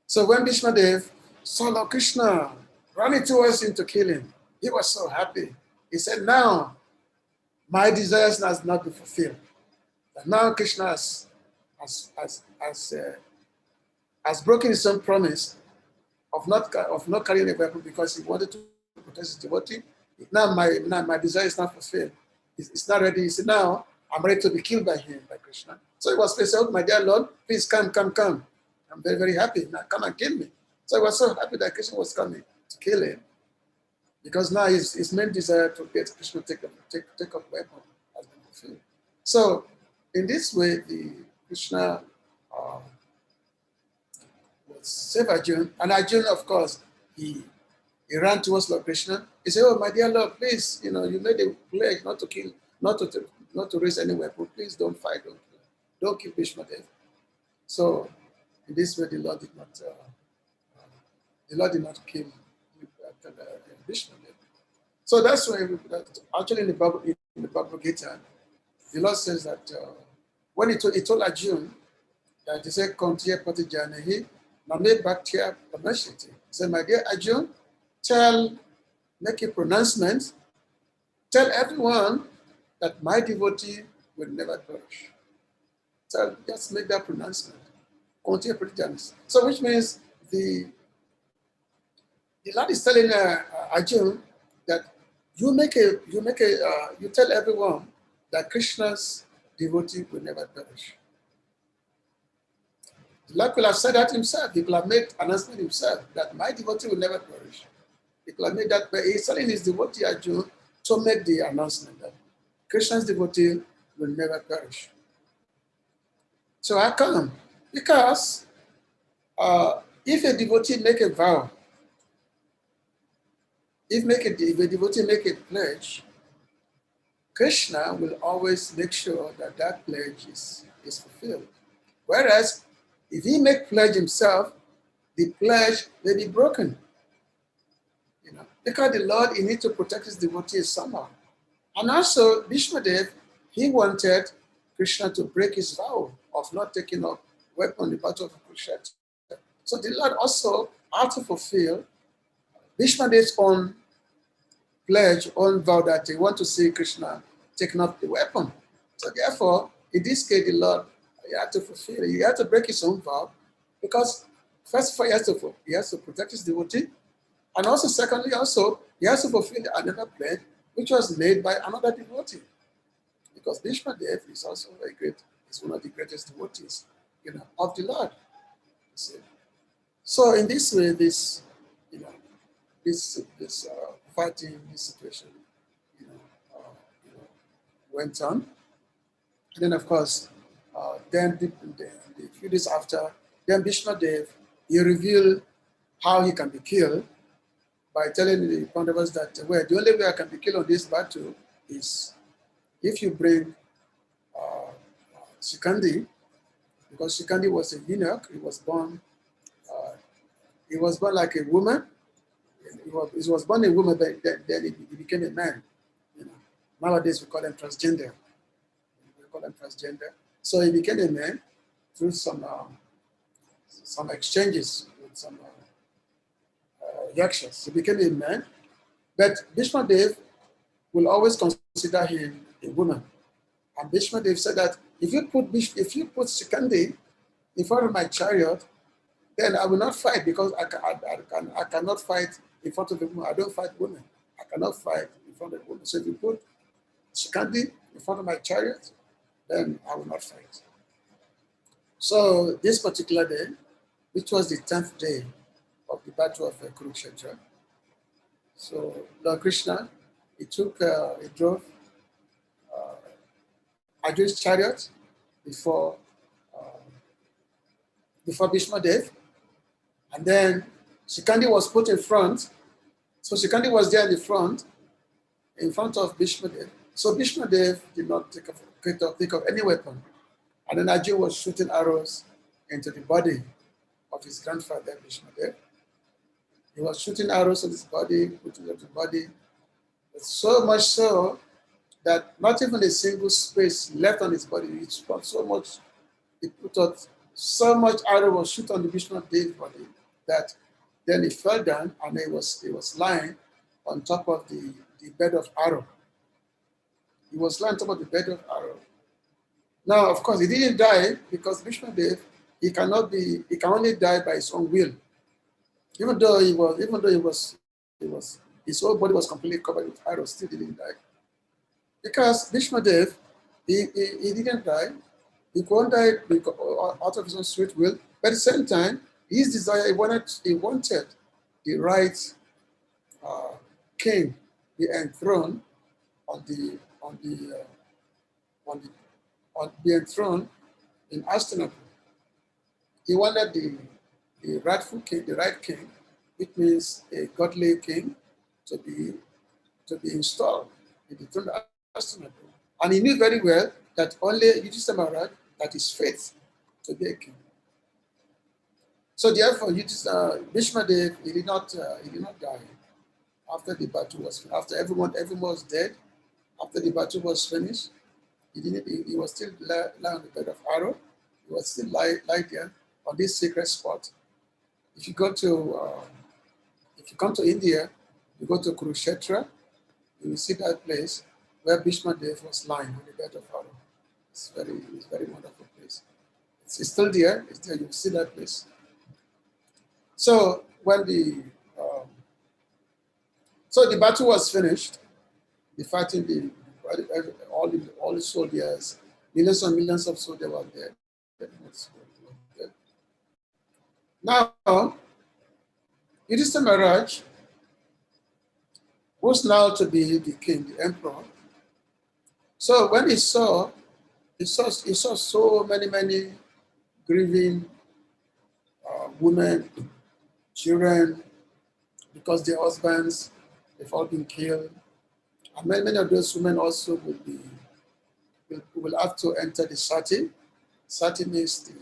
So when Vishnu Dev saw Lord Krishna running towards him to kill him, he was so happy. He said, "Now my desires has not been fulfilled. And now Krishna has broken his own promise of not carrying a weapon because he wanted to protect his devotee. Now my desire is not fulfilled. It's not ready." He said, "Now I'm ready to be killed by him, by Krishna." So he was saying, "Oh, my dear Lord, please come. I'm very, very happy. Now come and kill me." So he was so happy that Krishna was coming to kill him, because now his main desire to get Krishna to take up weapon has been fulfilled. So in this way, the Krishna saved Arjuna, and Arjuna, of course, he ran towards Lord Krishna. He said, "Oh, my dear Lord, please, you made a pledge not to kill, not to raise any weapon. Please don't fight, don't kill Bhishma Dev." So in this way, the Lord did not kill Bhishma Dev. So that's why actually in the Bhagavad Gita, the Lord says that when he told Arjuna that he said, "Kontiya pati janahi, name bhaktya pranashiti." He said, "My dear Arjuna, make a pronouncement, tell everyone that my devotee will never perish." Just make that pronouncement. Kontiya pati janahi. So which means the Lord is telling Arjuna that you tell everyone that Krishna's devotee will never perish. The Lord could have said that himself. He could have made announcement himself that my devotee will never perish. He could have made that, but he's telling his devotee Arjuna to make the announcement that Krishna's devotee will never perish. So how come? Because if a devotee make a vow, if a devotee make a pledge, Krishna will always make sure that that pledge is fulfilled. Whereas if he make pledge himself, the pledge may be broken. Because the Lord, he needs to protect his devotees somehow. And also, Bhishmadev, he wanted Krishna to break his vow of not taking up weapon in the battle of Kurukshetra. So the Lord also had to fulfill Bhishmadev's own pledge, own vow that he want to see Krishna taking up the weapon. So therefore, in this case, the Lord, he had to fulfill, he had to break his own vow, because first of all, he has to protect his devotee, and also secondly, also, he has to fulfill another pledge, which was made by another devotee. Because Bhishmadev is also very great, he's one of the greatest devotees, of the Lord. See? So in this way, this, this fighting, this situation, went on. And then, of course, then the few days after, then Bhishmadev, he revealed how he can be killed by telling the Pandavas that, well, the only way I can be killed on this battle is if you bring Shikandi, because Shikandi was a eunuch, he was born like a woman. He was born a woman, but then he became a man. Nowadays we call them transgender. So he became a man through some exchanges with some yakshas. He became a man, but Bhishmadev will always consider him a woman. And Bhishmadev said that if you put Shikandi in front of my chariot, then I will not fight, because I cannot fight in front of a woman. I don't fight women. I cannot fight in front of a woman. So if you put Shikandi in front of my chariot, then I will not fight. So this particular day, which was the 10th day of the battle of Kurukshetra, so Lord Krishna, he drove Arjuna's chariot before Bhishmadev, and then Shikandi was put in front. So Shikandi was there in front of Bhishmadev. So Bhishmadev did not take up any weapon. And then Arjuna was shooting arrows into the body of his grandfather, Bhishmadev. He was shooting arrows at his body, putting up the body. But so much so that not even a single space left on his body. He shot so much, he put out so much arrow was shot on the Bhishmadev's body that then he fell down, and he was lying on top of the bed of arrow. He was lying on top of the bed of arrow. Now, of course, he didn't die, because Bhishmadev, he can only die by his own will. Even though his whole body was completely covered with arrows, still didn't die. Because Bhishmadev, he didn't die. He couldn't die out of his own sweet will. But at the same time, his desire, he wanted the right king be enthroned be enthroned in Hastinapur. He wanted the rightful king, the right king, which means a godly king, to be installed in the throne of Hastinapur. And he knew very well that only Yudhishthira Maharaj, that is faith, to be a king. So therefore, Bhishmadev, he did not die after the battle was finished. After everyone was dead, after the battle was finished, he was still lying on the bed of arrow. He was still lie there on this sacred spot. If you come to India, you go to Kurukshetra, you will see that place where Bhishmadev was lying on the bed of arrow. It's a very wonderful place. It's still there. It's there. You will see that place. So when the battle was finished, the fighting, all the soldiers, millions and millions of soldiers were there. Now, Yudhishthira Maharaj was now to be the king, the emperor. So when he saw so many grieving women, children, because their husbands, they've all been killed. And many of those women also will have to enter the sati. Sati means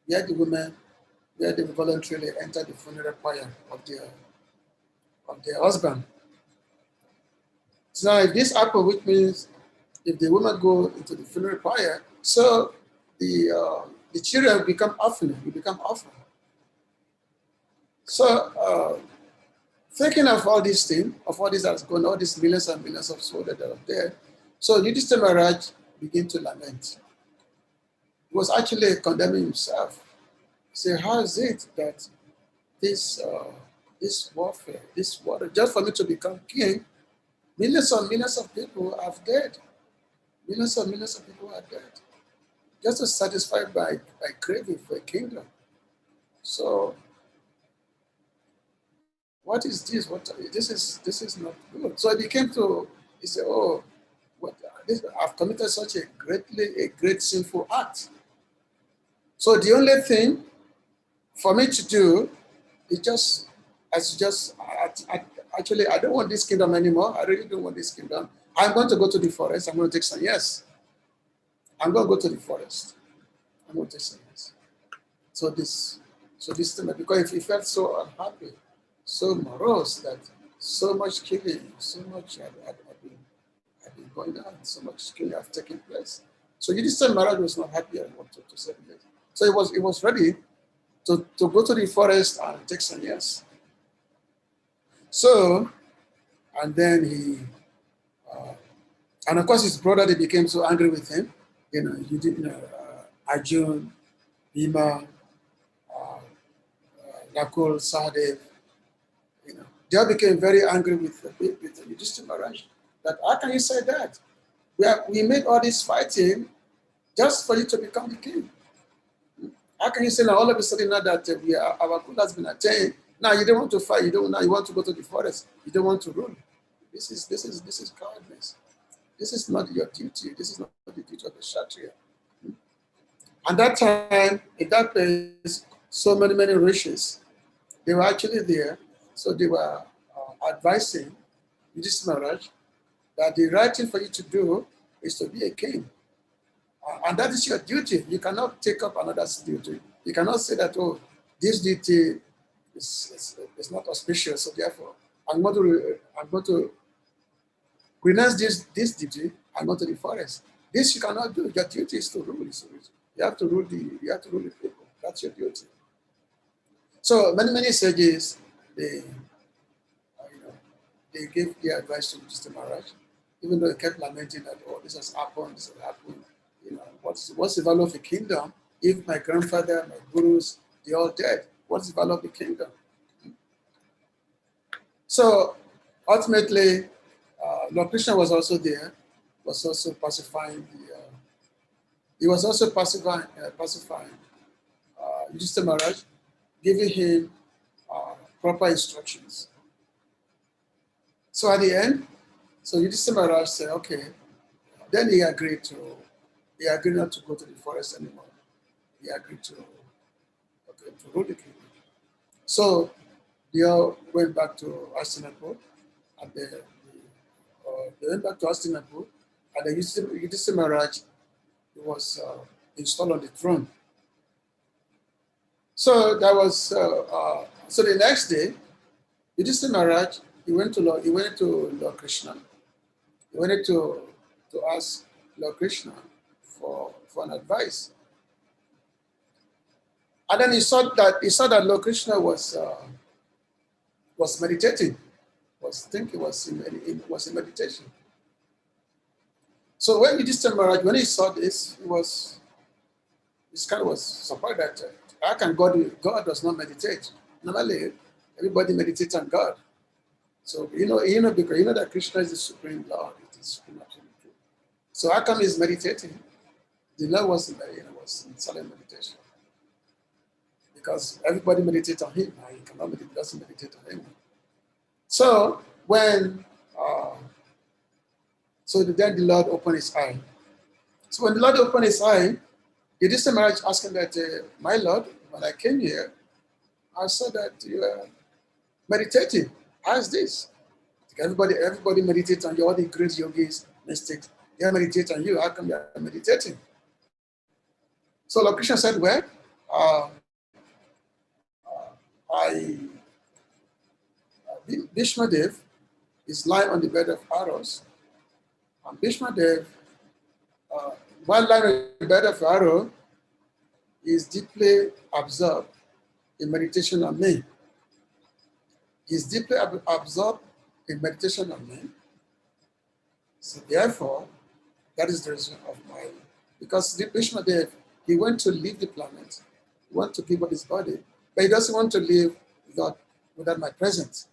where the women, where they voluntarily enter the funeral pyre their husband. So if this happens, which means if the woman go into the funeral pyre, so the children will become orphan. So thinking of all these things, of all this that's going, all these millions and millions of souls that are there, so Yudhishthira Maharaj began to lament. He was actually condemning himself. He said, how is it that this warfare, this war, just for me to become king, millions and millions of people are dead. Millions and millions of people are dead. Just to satisfy by craving for a kingdom. So what is this? This is not good. So he said, oh, I've committed such a great sinful act. So the only thing for me to do is actually, I don't want this kingdom anymore. I really don't want this kingdom. I'm going to go to the forest. I'm going to take some yes. I'm going to go to the forest. I'm going to take some yes. So this thing, because he felt so unhappy, so morose that so much killing, so much had been going on, so much killing had taken place. So Yudhishthira Maharaj was not happy anymore to celebrate. So he was ready to go to the forest and take some yes. So, and then and of course his brother, they became so angry with him. Arjun, Bhima, Nakul, Sahadev, they all became very angry with Yudhishthira Maharaj. That how can you say that? We made all this fighting just for you to become the king. How can you say now all of a sudden now that our goal has been attained? Now you don't want to fight. You want to go to the forest. You don't want to rule. This is cowardness. This is not your duty. This is not the duty of the Kshatriya. And that time, in that place, so many rishis, they were actually there. So they were advising Yudhishthira Maharaj that the right thing for you to do is to be a king. And that is your duty. You cannot take up another's duty. You cannot say that, oh, this duty is not auspicious, so therefore I'm going to renounce this duty and go to the forest. This you cannot do. Your duty is to rule. You have to rule the people. That's your duty. So many sages, they gave their advice to Mr. Maharaj, even though they kept lamenting that, oh, this has happened. What's the value of a kingdom if my grandfather, my gurus, they're all dead? What's the value of the kingdom? So ultimately, Lord Krishna was also there, was also pacifying Yudhishthira Maharaj, giving him proper instructions. So at the end, so Yudhishthira Maharaj said, okay. Then he agreed not to go to the forest anymore. He agreed to rule the kingdom. So they all went back to Hastinapur, and they went back to Hastinapur, and then Yudhishthira Maharaj was installed on the throne. So that was so the next day, Yudhishthira Maharaj he went to Lord Krishna. He wanted to ask Lord Krishna for an advice. And then he saw that Lord Krishna was meditating, was in meditation. So when Yudhishthira Maharaj, when he saw this, he was surprised that how can God does not meditate? Normally, everybody meditates on God. So because you know that Krishna is the supreme Lord, it is supreme absolute truth. So how come he's meditating? The Lord was in silent meditation. Because everybody meditates on him. He cannot meditate, doesn't meditate on him. So when then the Lord opened his eye. So when the Lord opened his eye, Yudhishthira Maharaj asked him that, my Lord, when I came here, I saw that you are meditating. How is this? Everybody meditates on you, all the great yogis, mystics, they meditate on you. How come you are meditating? So Lord Krishna said, well, Bhishma Dev is lying on the bed of arrows, and Bhishma Dev, while lying on the bed of arrow, is deeply absorbed in meditation on me. He's deeply absorbed in meditation on me. So therefore, that is the reason of my, because the Bhishma Dev, he went to leave the planet, he wants to give up his body, but he doesn't want to live without my presence.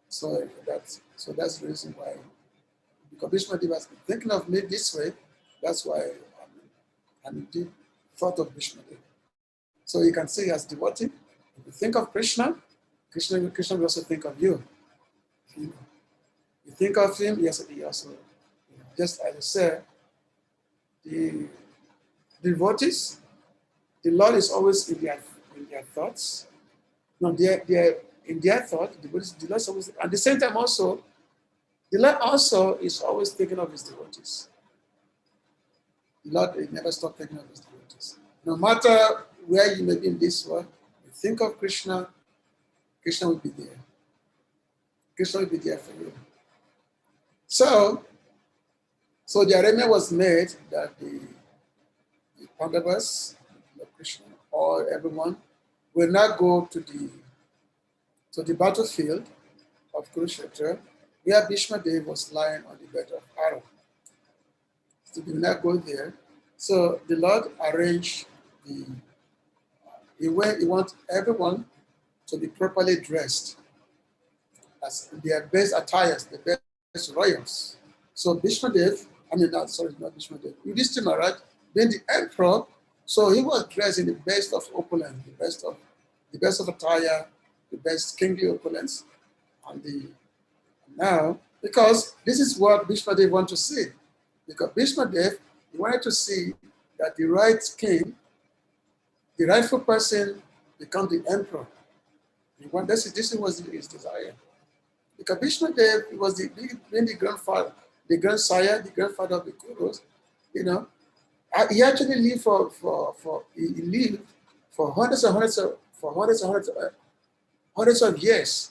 So that's the reason why, because Bhishma Dev has been thinking of me this way, that's why I'm in deep thought of Bhishma Dev. So you can say as devotee, if you think of Krishna, Krishna will also think of you. You think of him, he also just as I said, the devotees, the Lord is always in their thoughts. No, they're in their thought, the Lord is always, at the same time also, the Lord also is always thinking of his devotees. The Lord never stops thinking of his devotees. No matter where you may be in this world, you think of Krishna, Krishna will be there. Krishna will be there for you. So the arrangement was made that the Pandavas, Krishna, or everyone will not go to the battlefield of Kurukshetra, where Bhishma Dev was lying on the bed of arrow. So they will not go there. So the Lord arranged he wants everyone to be properly dressed as their best attires, the best royals. So Bhishma Dev, not Bhishma Dev, Yudhishthira Maharaj, being the emperor, so he was dressed in the best of opulence, the best of attire, the best kingly opulence, now, because this is what Bhishma Dev wanted to see. Because Bhishma Dev, he wanted to see that the right king, the rightful person, become the emperor. This was his desire. Because Bhishma Dev was the grandfather, the grandsire, the grandfather of the Kurus. He actually lived he lived for hundreds of years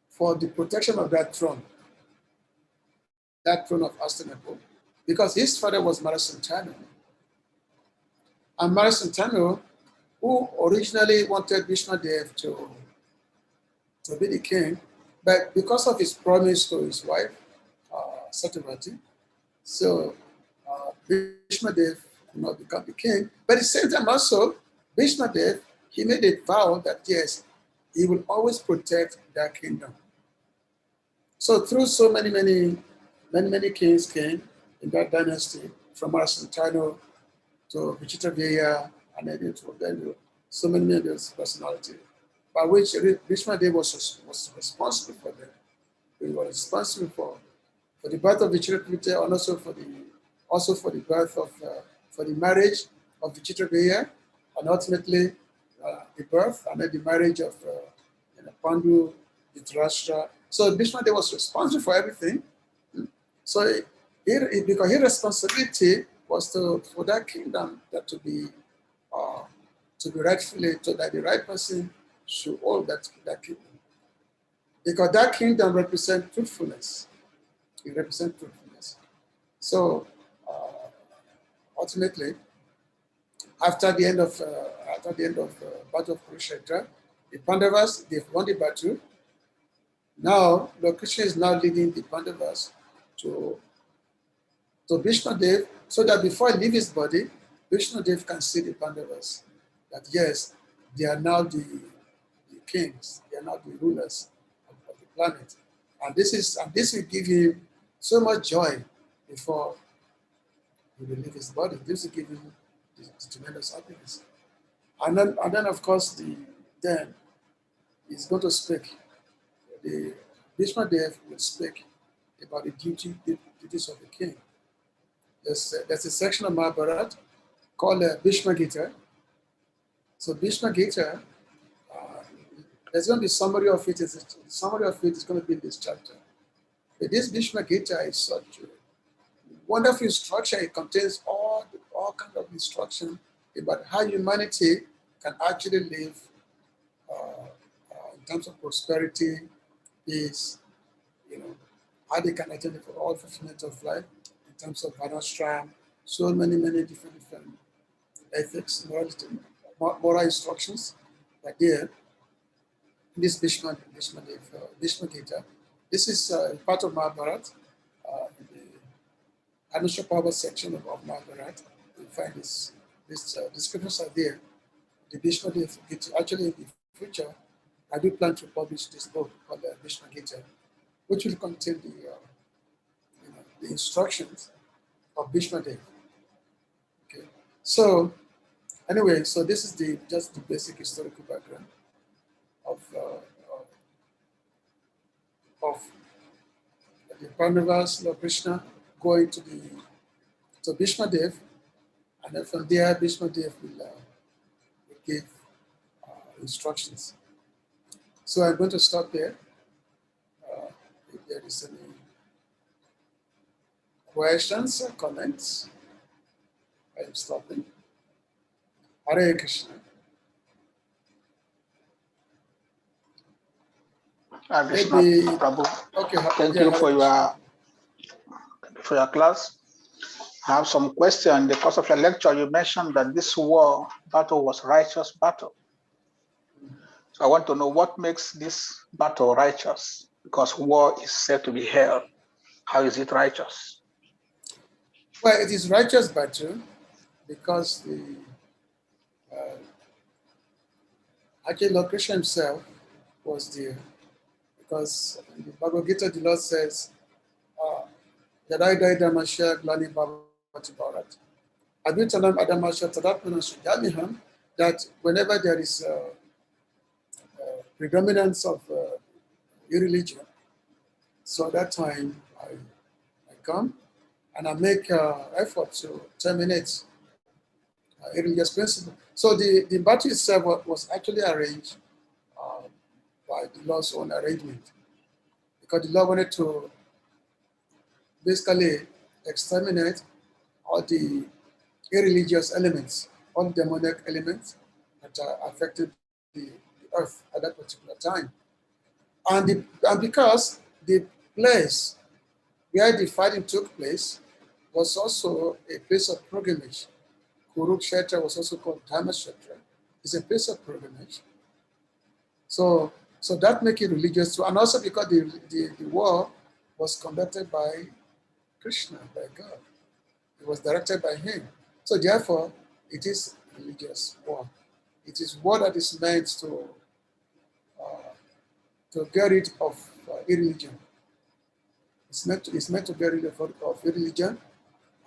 for the protection of that throne of Hastinapur, because his father was Marasantanu. And Marasantanu, who originally wanted Bhishma Dev to be the king, but because of his promise to his wife, Satyavati, so Bhishma Dev could not become the king. But at the same time also, Bhishma Dev, he made a vow that yes, he will always protect that kingdom. So through so many kings came in that dynasty, from Marasantanu to Vichitravirya, and then so many personalities, by which Bhishma Dev was responsible for them. He was responsible for the birth of Vichitravirya, and also for the birth of for the marriage of Vichitravirya, and ultimately the birth and then the marriage of Pandu, Dhritarashtra. So Bhishma Dev was responsible for everything. So because his responsibility was for that kingdom to be rightfully, so that the right person should hold that kingdom. Because that kingdom represents truthfulness. It represents truthfulness. So ultimately, after the end of Battle of Kurukshetra, the Pandavas, they've won the battle. Now, Lord Krishna is now leading the Pandavas to Bhishma Dev, so that before he leaves his body, Bhishma Dev can see the Pandavas. That yes, they are now the kings, they are now the rulers of the planet. And this will give him so much joy before he will leave his body. This will give him this tremendous happiness. And then of course, then he's going to speak. The Bhishma Dev will speak about the duties of the king. There's a section of Mahabharata called Bhishma Gita. So Bhishma Gita, there's going to be summary of it. The summary of it is going to be in this chapter. But this Bhishma Gita is such a wonderful structure. It contains all kinds of instruction about how humanity can actually live in terms of prosperity, is, how they can attend for all fulfillment of life in terms of Varnashram, so many different ethics, moral instructions that there in this Bhishma Gita. This is part of Mahabharata, in the Anusha section of Mahabharata. You find these descriptions are there. The Bhishma Gita. Actually, in the future, I do plan to publish this book called the Bhishma Gita, which will contain the instructions of Bhishma Dev. Okay. So anyway, so this is just the basic historical background of the Pandavas, Lord Krishna going to Bhishma Dev, and then from there Bhishma Dev will give instructions. So I'm going to stop there. If there is any questions or comments, I'm stopping. Hare Krishna. Maybe, Prabhu, okay, thank yeah, you for your class. I have some question. In the course of your lecture, you mentioned that this war battle was righteous battle. So I want to know what makes this battle righteous, because war is said to be hell. How is it righteous? Well, it is righteous battle because actually Lord Krishna himself was there. Because in the Bhagavad Gita, the Lord says, Yadai Dai Damasha Glani Bhavati Bharat. Advitanam Adamasha Tadatmanam Sridhamiham, that whenever there is predominance of irreligion, so at that time I come and I make effort to terminate irreligious principle. So the battle itself was actually arranged by the Lord's own arrangement, because the Lord wanted to basically exterminate all the irreligious elements, all demonic elements that affected the earth at that particular time. And because the place where the fighting took place was also a place of pilgrimage. Kurukshetra was also called Dharmashetra. It's a place of pilgrimage. So that makes it religious too. And also because the war was conducted by Krishna, by God. It was directed by him. So therefore, it is religious war. It is war that is meant to get rid of irreligion. It's meant to get rid of irreligion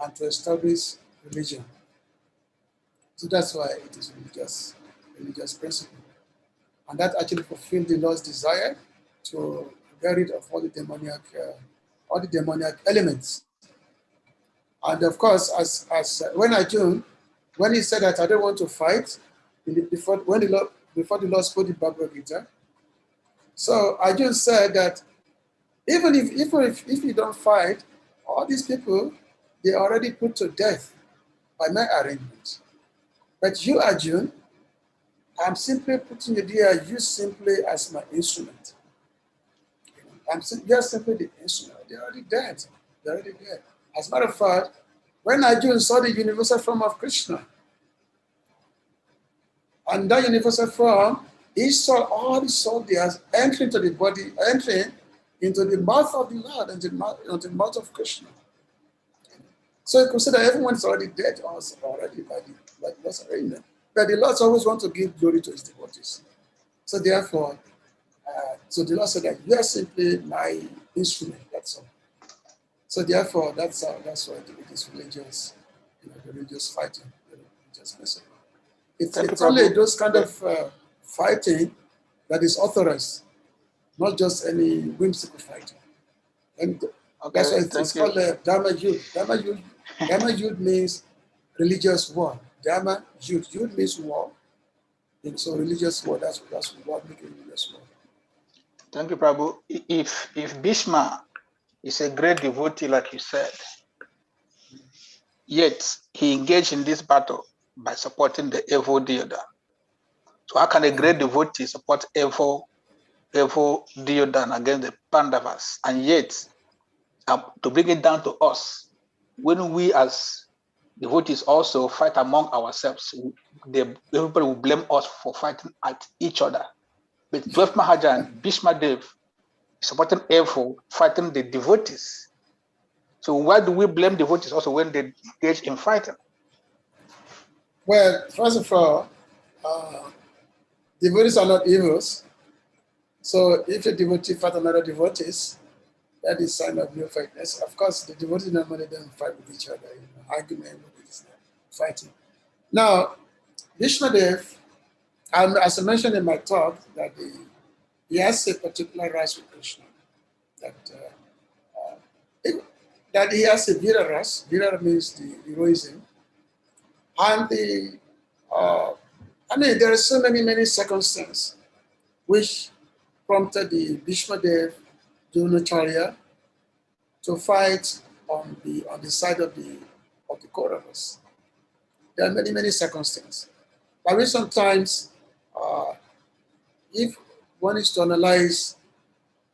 and to establish religion. So that's why it is religious principle. And that actually fulfilled the Lord's desire to get rid of all the demoniac elements. And of course, as when he said that I don't want to fight, before the Lord spoke the Bhagavad Gita, so Arjuna said that even if you don't fight, all these people, they are already put to death by my arrangement. But you, Arjuna, I'm simply putting you there, you simply as my instrument. You're simply the instrument. They're already dead. They're already dead. As a matter of fact, when Arjuna saw the universal form of Krishna, and that universal form, he saw all the soldiers entering into the body, entering into the mouth of the Lord and the mouth of Krishna. So you consider everyone is already dead already by the Lord's arrangement. But the Lord always wants to give glory to his devotees. So therefore, so the Lord said that you are simply my instrument, that's all. So therefore, that's why it is religious, religious fighting, religious message. It's only those kind of fighting that is authorized, not just any whimsical fighting. And that's why it's called Dharma Yud. Dharma Yud means religious war. Dharma Yud. Yud means war. And so religious war, that's what makes it religious war. Thank you, Prabhu. If Bhishma is a great devotee, like you said, yet he engaged in this battle by supporting the evil deodar. So how can a great devotee support evil evil deed done against the Pandavas, and yet to bring it down to us, when we as devotees also fight among ourselves, everybody will blame us for fighting at each other. But 12 Mahajan, Bhishma Dev, supporting evil, fighting the devotees. So why do we blame devotees also when they engage in fighting? Well, first of all, devotees are not evils. So if a devotee fight another devotees, that is sign of no fightness. Of course, the devotees normally don't fight with each other, argument with this, fighting. Now, Vishnu Dev, as I mentioned in my talk, that he has a particular rise with Krishna. That he has a Vira ras. Vira means the heroism. And there are so many circumstances which prompted the Bhishma Dev Dronacharya to fight on the side of the Kauravas. There are many circumstances. But sometimes, if one is to analyze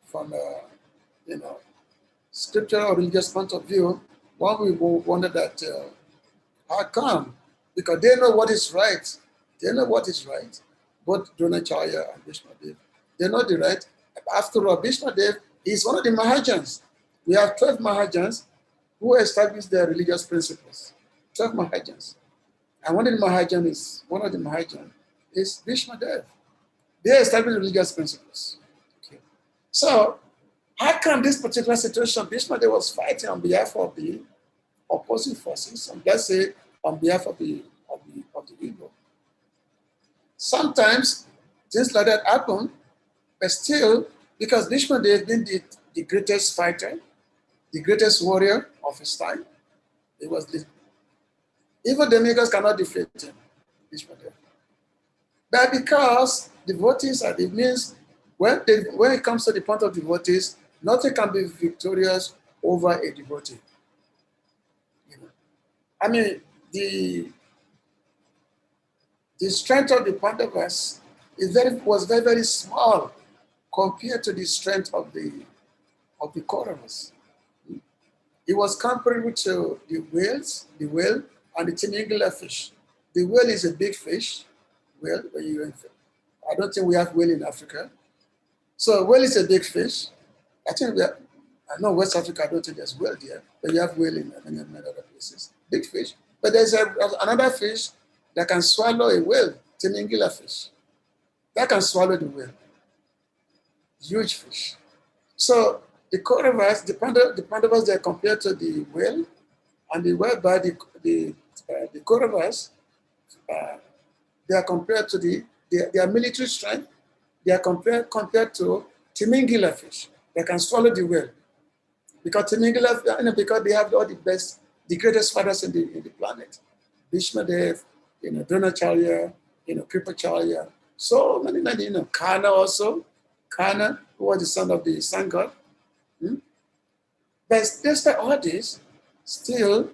from a scriptural or religious point of view, one will wonder that how come? Because they know what is right. They know what is right. Both Dronacharya and Bhishma Dev, they know the right. After all, Bhishma Dev is one of the Mahajans. We have 12 Mahajans who established their religious principles. 12 Mahajans. And one of the Mahajans is Bhishma Dev. They established religious principles. Okay. So, how come this particular situation, Bhishma Dev was fighting on behalf of the opposing forces, and let's say on behalf of the evil? Sometimes things like that happen, but still, because Bhishma Dev been the greatest fighter, the greatest warrior of his time, it was even the makers cannot defeat him, Bhishma Dev. But because devotees are, it means when it comes to the point of devotees, nothing can be victorious over a devotee. The strength of the Pandavas was very small compared to the strength of the Kauravas. It was comparable to the whale and the tiningula fish. The whale is a big fish. I don't think we have whale in Africa. So whale is a big fish. I know West Africa, I don't think there's whale there, but you have whale in many other places. Big fish. But there's another fish that can swallow a whale, tiningula fish. That can swallow the whale. Huge fish. So the Kauravas, the Pandavas, they are compared to the whale, and the whale by the Kauravas, they are compared to their military strength. They are compared to tiningula fish that can swallow the whale. Because because they have all the greatest fathers in the planet. Bhishma Dev, Dronacharya, Kripacharya, so many, Karna also. Karna, who was the son of the sun god. But despite all this, still,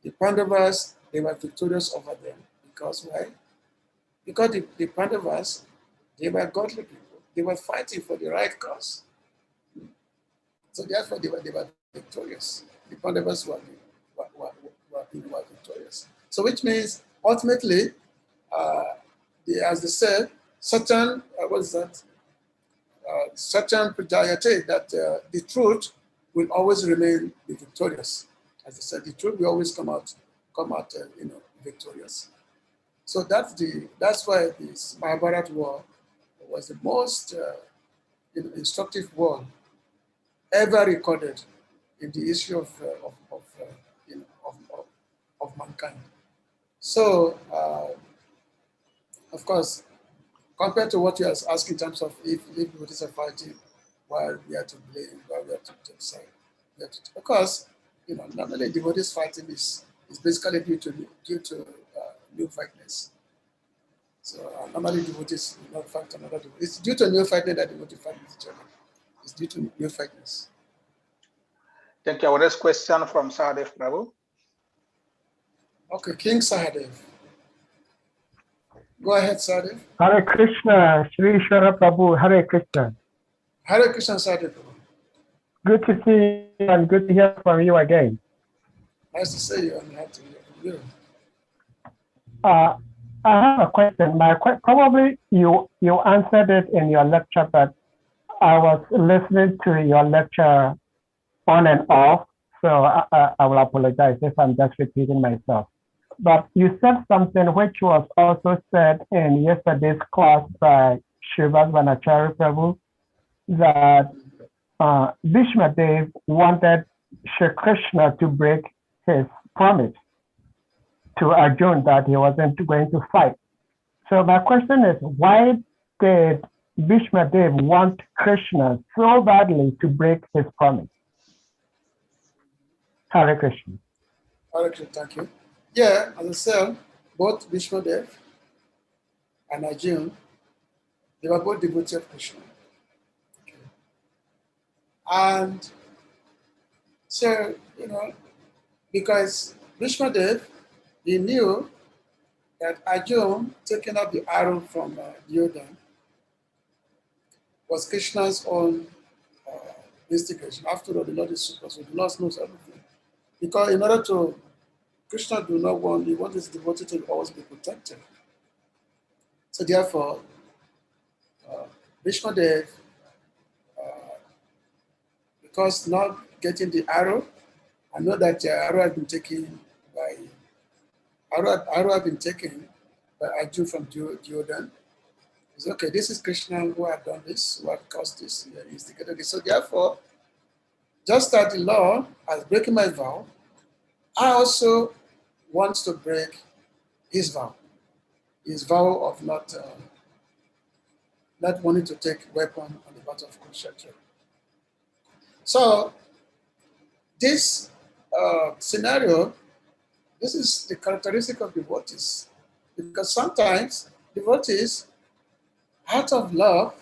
the Pandavas, they were victorious over them. Because why? Because the Pandavas, they were godly people. They were fighting for the right cause. So therefore, they were victorious. The Pandavas were victorious. So which means, ultimately, as they said, Satan, Satan Prajayate, that the truth will always remain victorious. As I said, the truth will always come out victorious. So that's why this Mahabharata war was the most instructive war ever recorded in the history of mankind. So, of course, compared to what you are asking in terms of if devotees are fighting, while we are to blame, while we are to decide, of course, normally devotees fighting is basically due to new fightness. So normally devotees do not fight another devotee. It's due to new fightness that devotees fight with each other. It's due to new fightness. Thank you. Our next question from Sahadev Prabhu. Okay, King Sahadev. Go ahead, Sadhu. Hare Krishna, Shri Shara Prabhu, Hare Krishna. Hare Krishna, Sadhu. Good to see you and good to hear from you again. Nice to see you and happy to hear from you. I have a question. Probably you answered it in your lecture, but I was listening to your lecture on and off, so I will apologize if I'm just repeating myself. But you said something which was also said in yesterday's class by Shivas Vanachari Prabhu, that Bhishma Dev wanted Shri Krishna to break his promise to Arjun that he wasn't going to fight. So my question is, why did Bhishma Dev want Krishna so badly to break his promise? Hare Krishna. Hare Krishna, thank you. Yeah, as I said, both Bhishma Dev and Arjun, they were both devotees of Krishna. Okay. And so, because Bhishma Dev, he knew that Arjun taking up the arrow from Duryodhana was Krishna's own instigation. After all, the Lord is super, so the Lord knows everything. Because in order to, Krishna do not want, he wants his devotee to always be protected. So therefore, Bhishma Dev, because not getting the arrow, I know that arrow has been taken by Arjun from Duryodhana. It's okay, this is Krishna who had done this, who had caused this, instigated this. So therefore, just as the Lord has broken my vow, I also want to break his vow of not wanting to take weapon on the battle of Kurukshetra. So this scenario, this is the characteristic of devotees, because sometimes devotees, out of love,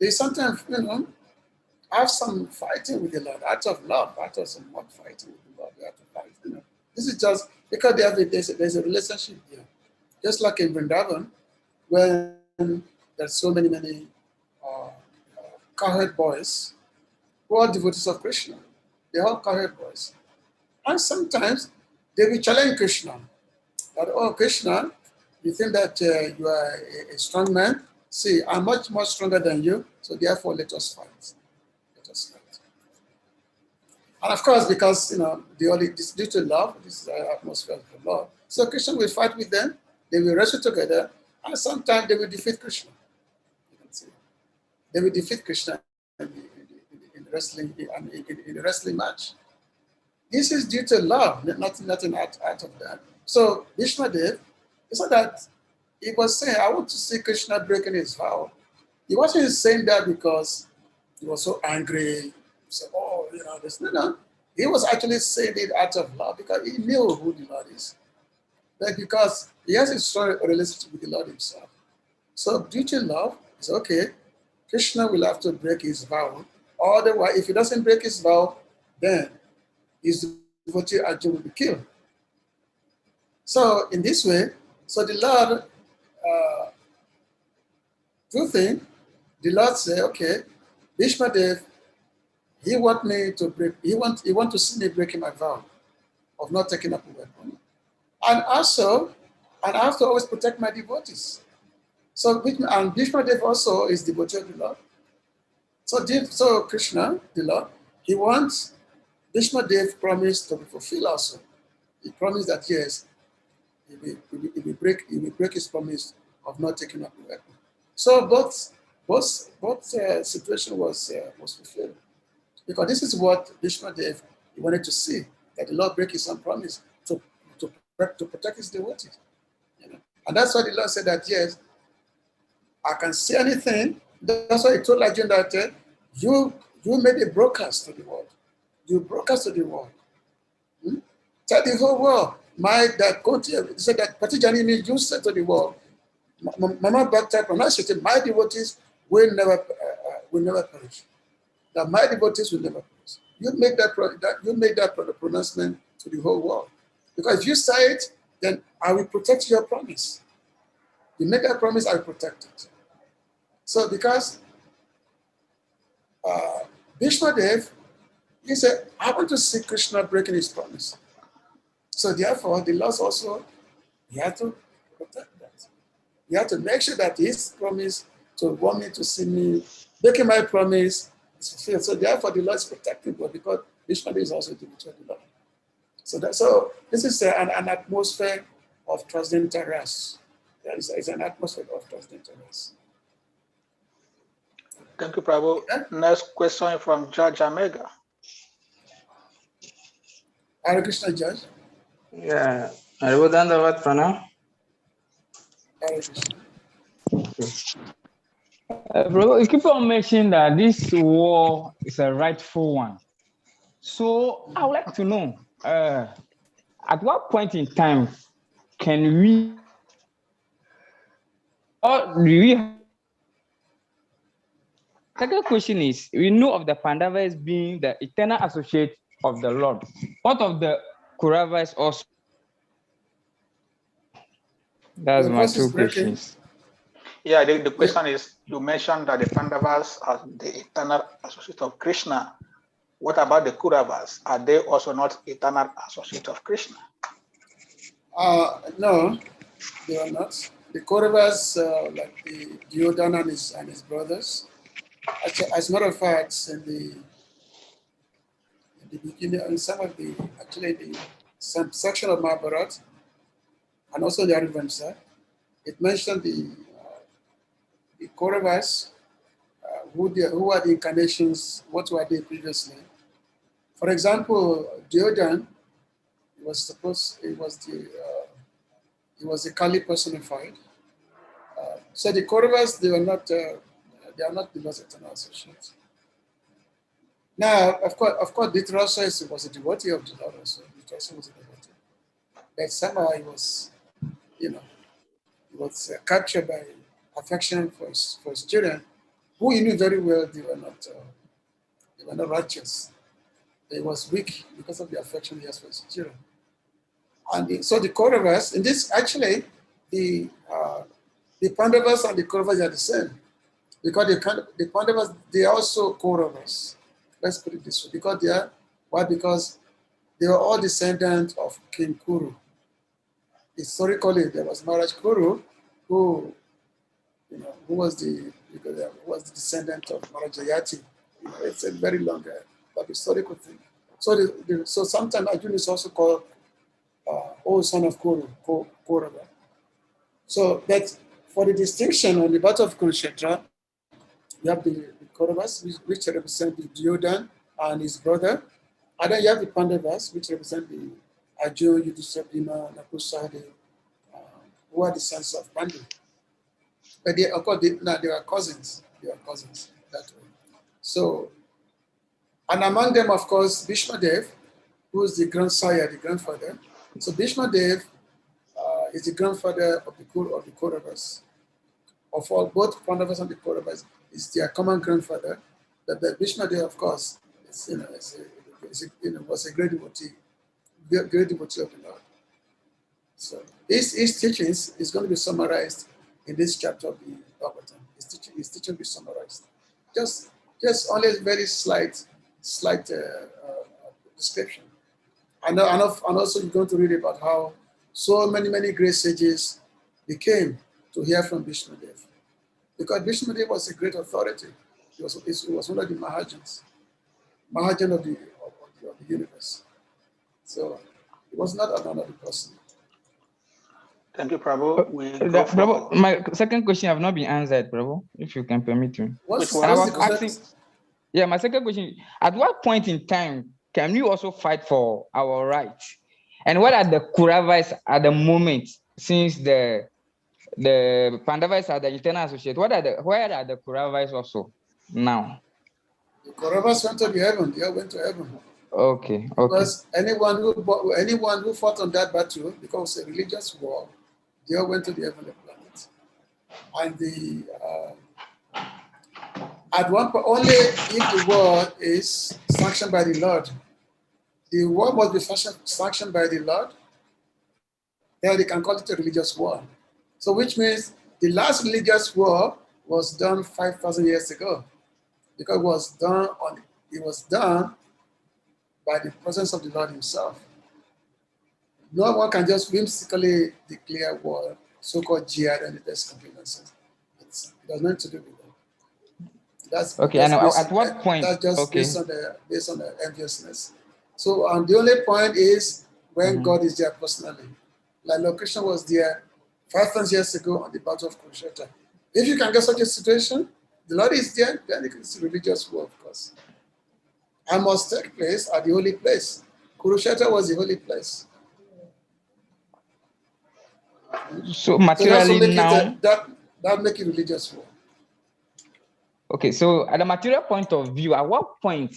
they sometimes have some fighting with the Lord, out of love, out of some more fighting with the Lord, they have to fight. This is just because there's a relationship here. Just like in Vrindavan, when there's so many cowherd boys who are devotees of Krishna. They're all cowherd boys. And sometimes they will challenge Krishna. That, oh, Krishna, you think that you are a strong man? See, I'm much more stronger than you, so therefore let us fight. Let us fight. And of course, because this due to love, this is the atmosphere of the Lord. So Krishna will fight with them, they will wrestle together, and sometimes they will defeat Krishna. You can see. They will defeat Krishna in a wrestling match. This is due to love, nothing out of that. So Bhishma Dev, it's not that he was saying, I want to see Krishna breaking his vow. He wasn't saying that because he was so angry. He said, oh, this. No. He was actually saying it out of love because he knew who the Lord is. But because he has a strong relationship with the Lord himself. So due to love, it's okay. Krishna will have to break his vow. Otherwise, if he doesn't break his vow, then his devotee Arjun will be killed. So in this way, so the Lord, two things, the Lord said, okay, Bhishma Dev, he want to see me breaking my vow of not taking up a weapon. And also, and I have to always protect my devotees. So Bhishma Dev also is devotee of the Lord. So Krishna, the Lord, he wants Bhishma Dev promised to be fulfilled also. He promised that yes, he will break his promise of not taking up the weapon. So both situation was fulfilled, because this is what Bhishma Dev he wanted to see, that the Lord break his own promise to protect his devotees. And that's why the Lord said that yes, I can see anything. That's why he told Arjun that you made a broadcast to the world. You broadcast to the world. Tell the whole world. He said that Patijani means you said to the world, Mama Bhakta pronounced, my devotees will never perish. That my devotees will never perish. You make that pronouncement to the whole world. Because if you say it, then I will protect your promise. You make a promise, I will protect it. So because Bhishmadev, he said, I want to see Krishna breaking his promise. So therefore, the Lord also, he had to protect that. He had to make sure that his promise to want me to see me breaking my promise is fulfilled. So therefore, the Lord is protecting God because Bhishmadev is also the of the Lord. So this is an atmosphere of transcendental rest. There is an atmosphere of transcendental rest. Thank you, Prabhu. Next question from Judge Amega. Hare Krishna, Judge. Yeah, Dandavat Pranav. Hare Krishna. Bro, you keep on mentioning that this war is a rightful one. So I would like to know, at what point in time can we, or do we? Second question is, we know of the Pandavas being the eternal associate of the Lord. What of the Kauravas also? That's my two questions. Yeah, the question is, you mentioned that the Pandavas are the eternal associate of Krishna. What about the Kauravas? Are they also not eternal associate of Krishna? No, they are not. The Kauravas, like the Duryodhana and his brothers, actually, as a matter of fact, in the beginning, in some section of Mahabharata, and also the Arivamsa, it mentioned the Kauravas, who are the incarnations, what were they previously? For example, Duryodhana was the Kali personified. So the Kauravas, they are not the Lord's eternal associates. Now, of course, Dhritarashtra was a devotee of the Lord also. Dhritarashtra was a devotee. But somehow he was captured by affection for his children, who he knew very well they were not righteous. He was weak because of the affection he has for his children. And so the Kauravas, in this actually, the Pandavas and the Kauravas are the same. Because the Pandavas, they are also Kauravas. Let's put it this way. Because they are, why? Because they were all descendants of King Kuru. Historically, there was Maharaj Kuru, who was the descendant of Maharaj Jayati. It's a very long but historical thing. So sometimes Arjuna is also called old son of Kuru, Kaurava. So that for the distinction on the battle of Kurukshetra, you have the Kauravas, which represent the Duryodhana and his brother, and then you have the Pandavas, which represent the Arjuna, Yudhishthira, Bhima, Nakusha, who are the sons of Pandu. But they, of course, they are cousins. They are cousins that way. So, and among them, of course, Bhishmadev, who is the grandsire, the grandfather. So Bhishmadev is the grandfather of the Kauravas. Of all, both Pandavas and the Kauravas is their common grandfather. But the Bhishmadev, of course, was a great devotee of the Lord. So his teachings is going to be summarized in this chapter of the Bhagavatam. His teaching will be summarized. Just only a very slight description. And also you're going to read about how so many great sages became to hear from Bhishmadev. Because Bhishmadev was a great authority. He was one of the Mahajan of the universe. So he was not another person. Thank you, Prabhu. Prabhu, my second question have not been answered, Prabhu, if you can permit me. What's the question? Yeah, my second question, at what point in time can we also fight for our rights? And what are the Kauravas at the moment, since the Pandavas are the eternal associate? Where are the Kauravas also now? The Kauravas went to the heaven. They all went to heaven. Okay. Because anyone who fought on that battle, because it was a religious war, they all went to the heavenly planet. And at one point, only if the war is sanctioned by the Lord, the war must be sanctioned by the Lord, then they can call it a religious war. So which means The last religious war was done 5,000 years ago, because it was done by the presence of the Lord himself. No one can just whimsically declare war, so-called jihad, and there's complaints. It has nothing to do with that. That's Okay, that's and based at on, what point? that's just Okay. based on the enviousness. So the only point is when God is there personally. Like Lord Krishna was there 5,000 years ago on the battle of Kurukshetra. If you can get such a situation, the Lord is there, then it's a religious war, of course. I must take place at the holy place. Kurukshetra was the holy place. So So that's materially what make now. it that make it religious war. Okay, so at a material point of view, at what point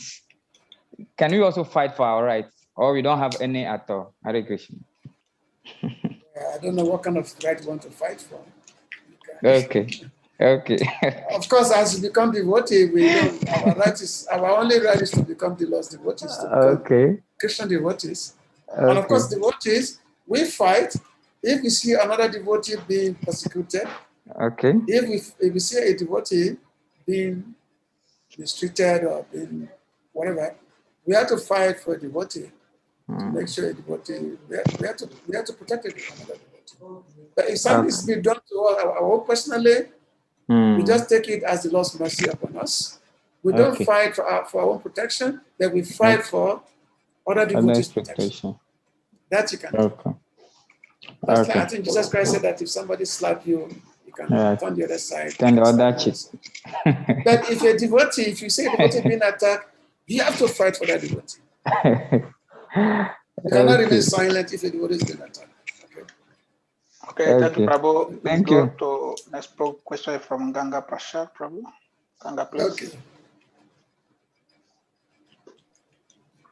can we also fight for our rights, or we don't have any at all? Hare Krishna. I don't know what kind of right you want to fight for. Okay. Okay. Of course, as you become devotee, we know our only right is to become the Lord's devotees, to become Okay. Christian devotees. Okay. And of course, devotees, we fight if we see another devotee being persecuted, Okay. if we see a devotee being mistreated or being whatever, we have to fight for a devotee to make sure a devotee, we have to protect another devotee. But if something is being done to our own personally, we just take it as the Lord's mercy upon us. We don't fight for our own protection, but we fight for other devotees' protection. That you can do. Like, I think Jesus Christ said that if somebody slaps you, you can turn the other side. Turn the other cheek. But if a devotee, if you see a devotee being attacked, you have to fight for that devotee. You cannot remain silent if a devotee is being attacked. Okay, thank you, Prabhu. Thank Go you. to next question from Ganga Prasad, Prabhu. Ganga, please. Okay.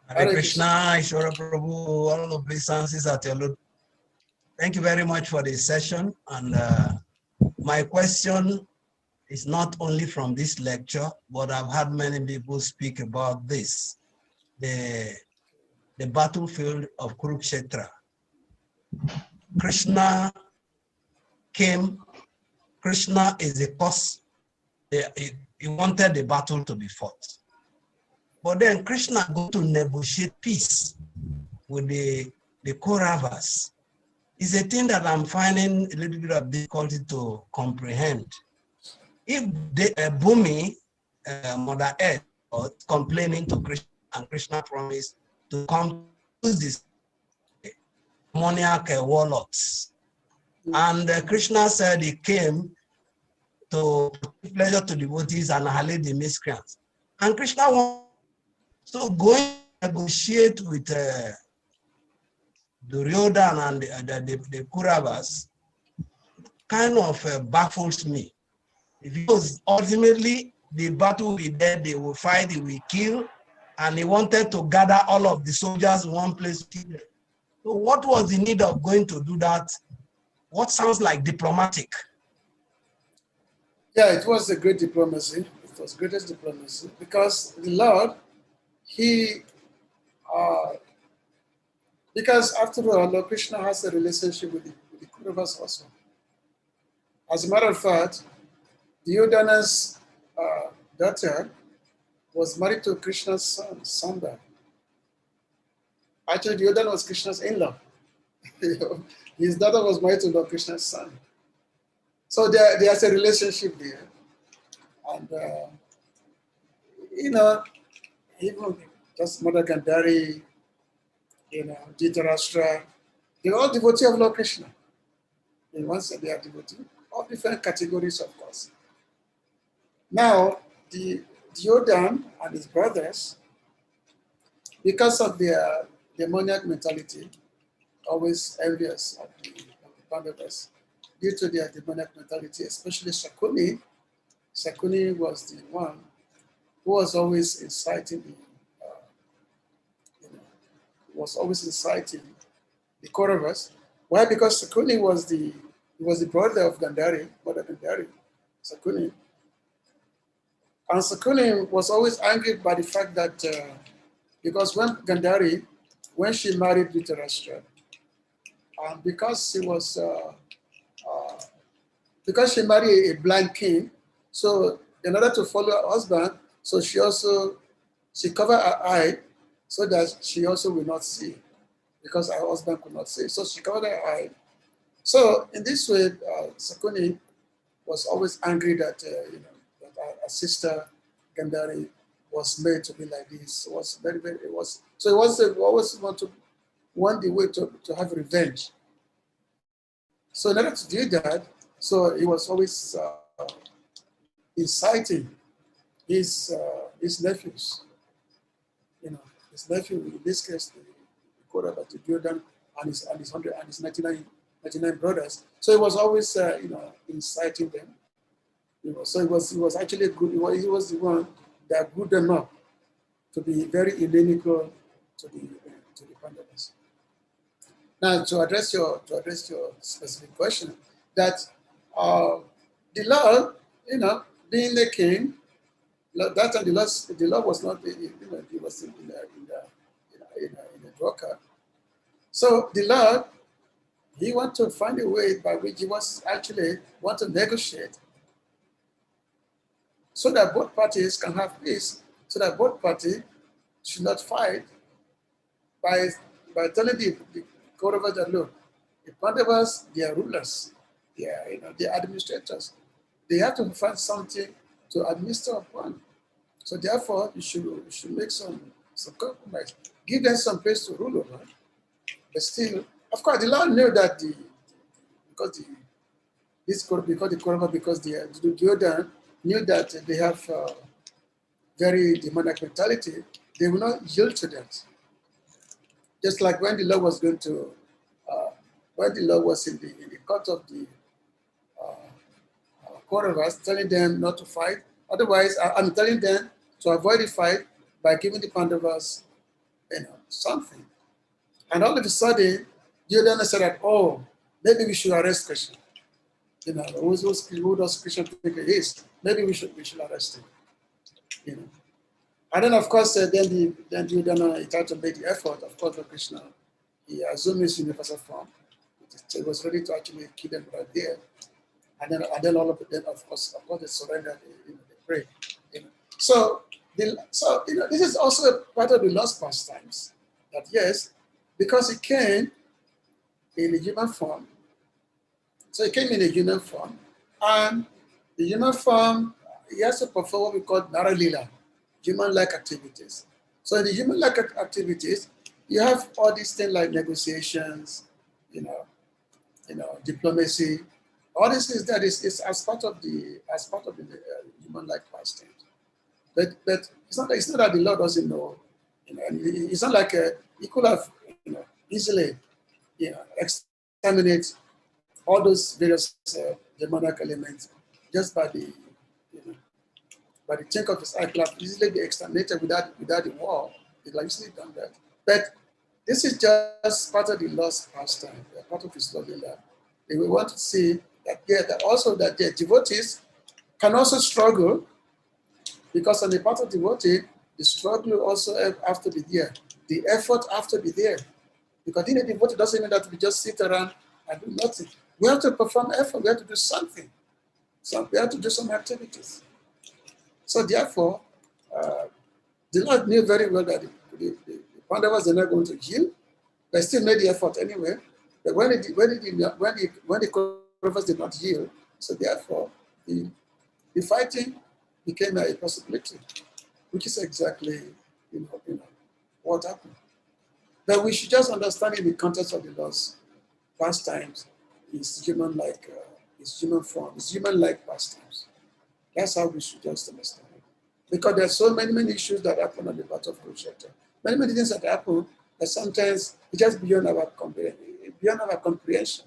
Hare Krishna, Isvara Prabhu, all obeisances at your Lord. Thank you very much for this session. And my question is not only from this lecture, but I've had many people speak about this, the battlefield of Kurukshetra. Krishna is the cause. He wanted the battle to be fought. But then Krishna go to negotiate peace with the Kauravas. It's a thing that I'm finding a little bit of difficulty to comprehend. If Bhumi, Mother Earth, was complaining to Krishna, and Krishna promised to come to this demoniac warlords, and Krishna said he came to give pleasure to devotees and annihilate the miscreants. And Krishna wants to go and negotiate with Duryodhana and the Kauravas, kind of baffles me. Because ultimately the battle will be there, they will fight, they will kill, and he wanted to gather all of the soldiers in one place. So what was the need of going to do that? What sounds like diplomatic? Yeah, it was a great diplomacy. It was greatest diplomacy because the Lord, because after all, Lord Krishna has a relationship with the Kauravas also. As a matter of fact, Duryodhana's daughter was married to Krishna's son, Samba. Actually, Duryodhana was Krishna's in-law. His daughter was married to Lord Krishna's son. So there's a relationship there. And, even just Mother Gandhari, Dhritarashtra, they're all devotees of Lord Krishna. In one sense, they are devotees, all different categories, of course. Now, the Duryodhana and his brothers, because of their demoniac mentality, always envious of the Pandavas, due to their demoniac mentality, especially Shakuni. Shakuni was the one who was always inciting the Kauravas. Why? Because Shakuni was the brother of Gandhari, Mother Gandhari, Shakuni. And Shakuni was always angry by the fact that because when Gandhari, when she married Dhritarashtra, and because she was because she married a blind king, so in order to follow her husband, so she covered her eye so that she also will not see, because her husband could not see. So she covered her eye. So in this way, Sakuni was always angry that that her sister Gandhari was made to be like this. It was very it was so it was always want the way to have revenge. So in order to do that, so he was always inciting his nephews, his nephew, in this case, the Koraba to Jordan and his 99 brothers. So he was always inciting them. So he was actually good. He was the one that grew them up to be very inimical to the Pandavas. Now, to address your specific question, that the Lord, being the king, that time the Lord was not, he was in the Dwaka. So the Lord, he wanted to find a way by which he was actually want to negotiate, so that both parties can have peace, so that both parties should not fight by telling the Kauravas that, look, the Pandavas, they are rulers, they are administrators. They have to find something to administer upon. So therefore, you should make some compromise. Give them some place to rule over. But still, of course, the Lord knew that because the Jordan knew that they have very demonic mentality, they will not yield to that. Just like when the Lord was going to, when the Lord was in the court of the Kauravas, telling them not to fight. Otherwise, I'm telling them to avoid the fight by giving the Pandavas, something. And all of a sudden, Jordan said that, oh, maybe we should arrest Krishna. Who does Krishna think he is? Maybe we should arrest him. And then, of course, then Jordan he tried to make the effort. Of course, for Krishna, he assumed his universal form. He was ready to actually kill them right there. And then all of them, of course, they surrendered. They prayed. So this is also a part of the lost pastimes. That yes, because he came in a human form. So he came in a human form, and the human form, he has to perform what we call Naralila, human-like activities. So in the human-like activities, you have all these things like negotiations, diplomacy, all these things that is as part of the human-like pastimes. But it's not that the Lord doesn't know. It's not like he could have easily exterminate all those various demonic elements just by the chink of his eye, could have easily be exterminated without the war. He could have easily done that. But this is just part of the lost pastime, part of his lovely life. And we want to see that that the devotees can also struggle, because on the part of devotee, the struggle also have to be there. The effort have to be there. Because in a devotee doesn't mean that we just sit around and do nothing. We have to perform effort. We have to do something. So we have to do some activities. So therefore, the Lord knew very well that the Pandavas are not going to yield, but still made the effort anyway. But when the Kauravas did not yield, so therefore the fighting became a possibility, which is exactly what happened. But we should just understand in the context of the Lord's pastimes, it's human-like, it's human form, it's human-like pastimes. That's how we should just understand it. Because there are so many issues that happen on the part of Kurukshetra. Many things that happen that sometimes it's just beyond our comprehension,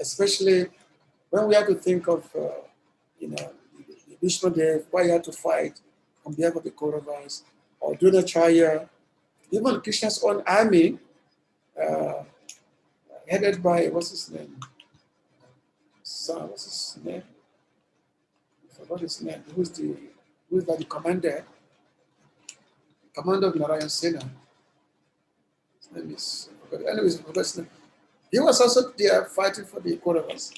especially when we have to think of, Vishnudev, why he had to fight on behalf of the Kauravas, or Dronacharya, even Krishna's own army, headed by, what's his name? I forgot his name. Who's the commander? Commander of Narayan Sena. His name is, anyways, I forgot his name. He was also there fighting for the Kauravas.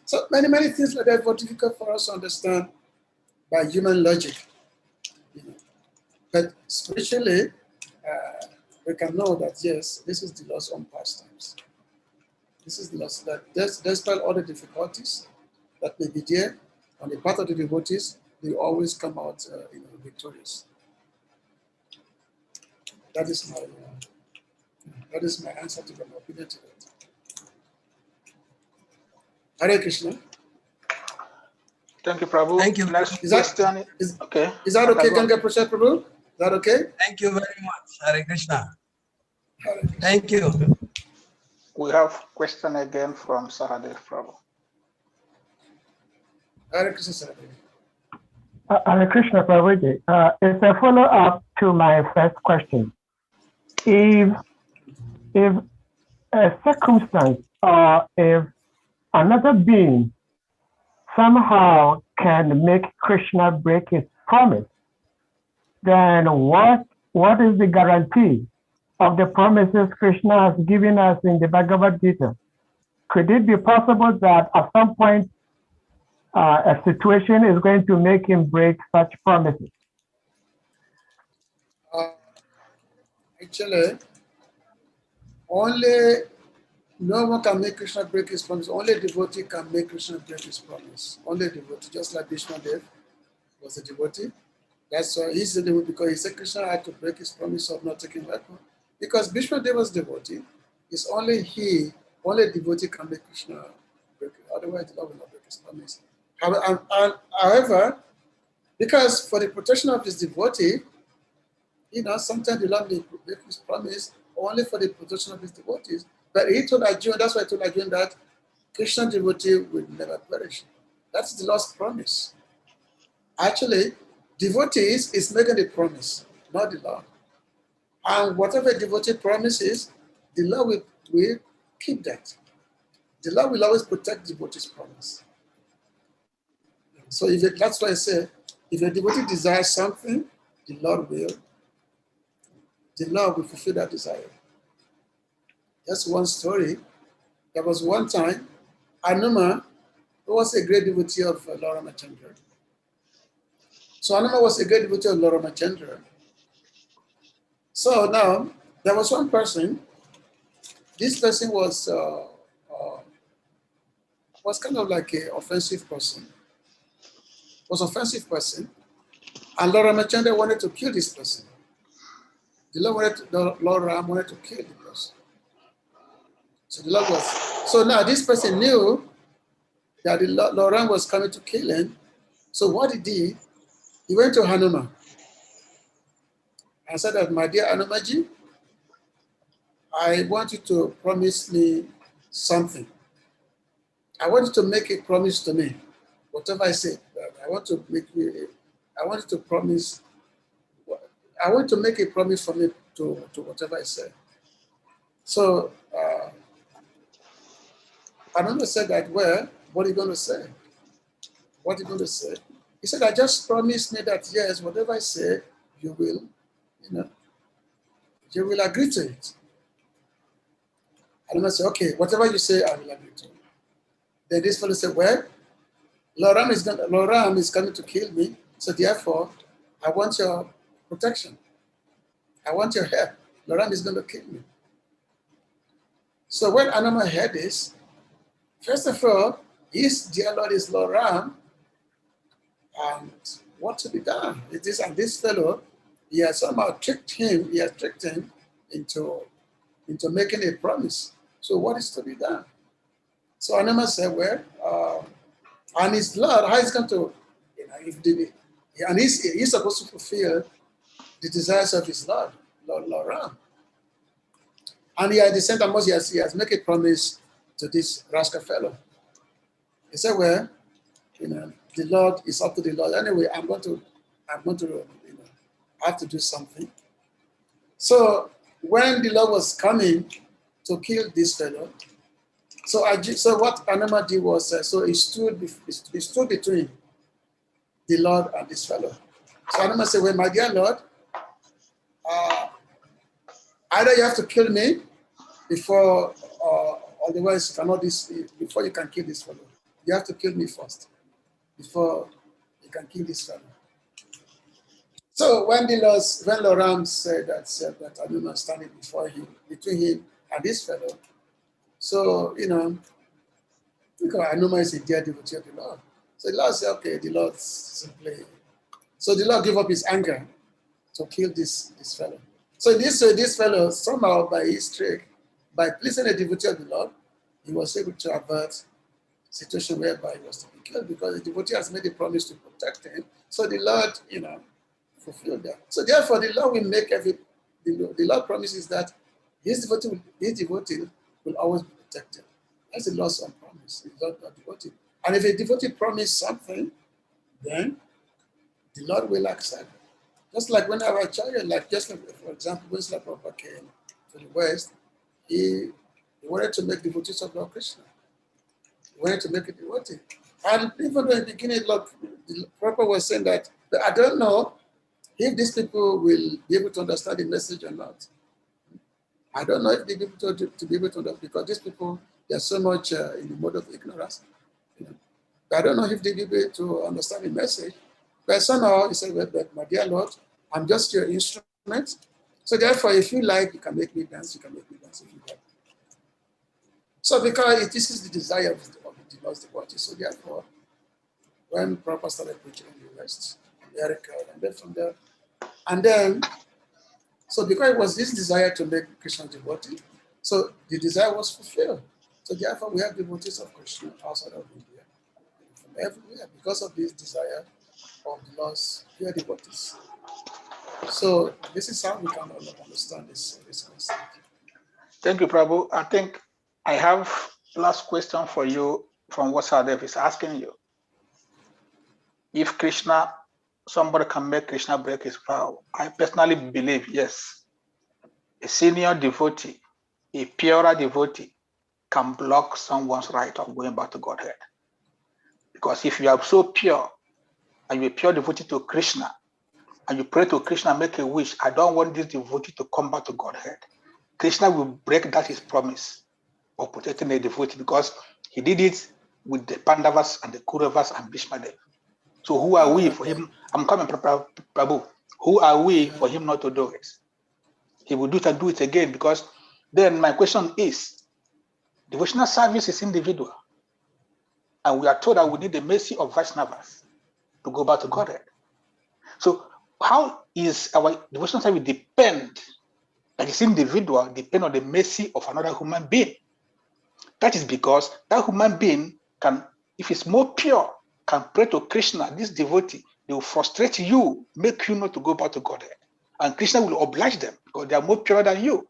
So many things like that were difficult for us to understand by human logic. You know. But spiritually, we can know that yes, this is the Lord's own pastimes. This is the Lord's that despite all the difficulties that may be there on the part of the devotees, they always come out victorious. That is my answer to my opinion to that. Hare Krishna. Thank you, Prabhu. Thank you. Next Is that, question. Okay. Is that okay, Go on. Ganga Prasad Prabhu? Is that okay? Thank you very much, Hare Krishna. Hare Krishna. Thank you. We have question again from Sahadev Prabhu. Hare Krishna, sir. Hare Krishna Prabhuji. It's a follow-up to my first question. If a circumstance or if another being somehow can make Krishna break his promise, then what is the guarantee of the promises Krishna has given us in the Bhagavad Gita? Could it be possible that at some point a situation is going to make him break such promises? Actually, only no one can make Krishna break his promise. Only a devotee can make Krishna break his promise. Only a devotee, just like Bhishma Dev was a devotee. That's why he's the devotee, because he said Krishna had to break his promise of not taking weapon. Because Bhishma Dev was devotee, it's only a devotee can make Krishna break it. Otherwise, the Lord will not break his promise. However, because for the protection of his devotee, sometimes the Lord may break his promise only for the protection of his devotees. But he told Arjuna, that's why I told Arjuna that Krishna devotee will never perish. That's the Lord's promise. Actually, devotees is making the promise, not the Lord. And whatever devotee promises, the Lord will keep that. The Lord will always protect the devotee's promise. So that's why I say, if a devotee desires something, the Lord will fulfill that desire. That's one story. There was one time, Anuma, who was a great devotee of Lord Ramachandra. So Anuma was a great devotee of Lord Ramachandra. So now, there was one person. This person was kind of like an offensive person. And Lord Ramachandra wanted to kill this person. Lord Ram wanted to kill the person. So now this person knew that Lord Ram was coming to kill him. So what he did, he went to Hanuman and said that, my dear Hanumanji, I want you to promise me something. I want you to make a promise to me. Whatever I say, I want you to promise. I want to make a promise for me to whatever I say. So Ananda said that, well, what are you going to say? What are you going to say? He said, I just promise me that, yes, whatever I say, you will agree to it. Ananda said, okay, whatever you say, I will agree to it. Then this fellow said, well, Lord Ram is coming to kill me, so therefore, I want your protection. I want your help. Lord Ram is going to kill me. So when Anuma heard this, first of all, his dear Lord is Lord Ram, and what to be done? This fellow, he has somehow tricked him into making a promise. So what is to be done? So Anuma said, well, and his Lord, how is going to, and he's supposed to fulfill the desires of his Lord Ram. And he at the same time, he has made a promise to this rascal fellow. He said, well, the Lord is up to the Lord. Anyway, I'm going to have to do something. So when the Lord was coming to kill this fellow, so what Anuma did was, so he stood between the Lord and this fellow. So Anuma said, well, my dear Lord, either you have to kill me before, otherwise before you can kill this fellow. you have to kill me first before you can kill this fellow. So when Loram said that Anuma is standing between him and this fellow, so because Anuma is a dear devotee of the Lord. So the Lord said, okay, the Lord simply. So the Lord gave up his anger to kill this fellow. So in this way, this fellow, somehow by his trick, by pleasing a devotee of the Lord, he was able to avert a situation whereby he was to be killed because the devotee has made a promise to protect him. So the Lord, fulfilled that. So therefore, the Lord will make the Lord promises that his devotee will always be protected. That's the Lord's own promise. He's not a devotee. And if a devotee promises something, then the Lord will accept. Just like when our child, for example, when Srila Prabhupada came to the West, he wanted to make devotees of Lord Krishna. He wanted to make a devotee. And even though in the beginning, the Prabhupada was saying that, but I don't know if these people will be able to understand the message or not. I don't know if they'll be able to be able to understand, because these people, they're so much in the mode of ignorance. But I don't know if they'll be able to understand the message. But somehow he said, well, but my dear Lord, I'm just your instrument. So therefore, if you like, you can make me dance, you can make me dance if you like. So because this is the desire of the Lord's devotee. So therefore, when Prabhupada started preaching in the West, America, and then from there, and then, so because it was this desire to make Krishna devotee, so the desire was fulfilled. So therefore, we have devotees of Krishna outside of India, from everywhere, because of this desire of the Lord's pure devotees. So this is how we can understand this concept. Thank you, Prabhu. I think I have last question for you from what Sadev is asking you. If Krishna, somebody can make Krishna break his vow, I personally believe, yes, a senior devotee, a purer devotee can block someone's right of going back to Godhead. Because if you are so pure, and you're a pure devotee to Krishna, and you pray to Krishna, make a wish, I don't want this devotee to come back to Godhead. Krishna will break that his promise of protecting the devotee, because he did it with the Pandavas and the Kauravas and Bhishmadev. So who are we for him? I'm coming, Prabhu. Who are we for him not to do it? He will do it again, because then my question is, devotional service is individual. And we are told that we need the mercy of Vaishnavas to go back to Godhead. So how is our devotional service depend, like it's individual, depend on the mercy of another human being? That is because that human being can, if it's more pure, can pray to Krishna, this devotee, they will frustrate you, make you not to go back to Godhead. And Krishna will oblige them because they are more pure than you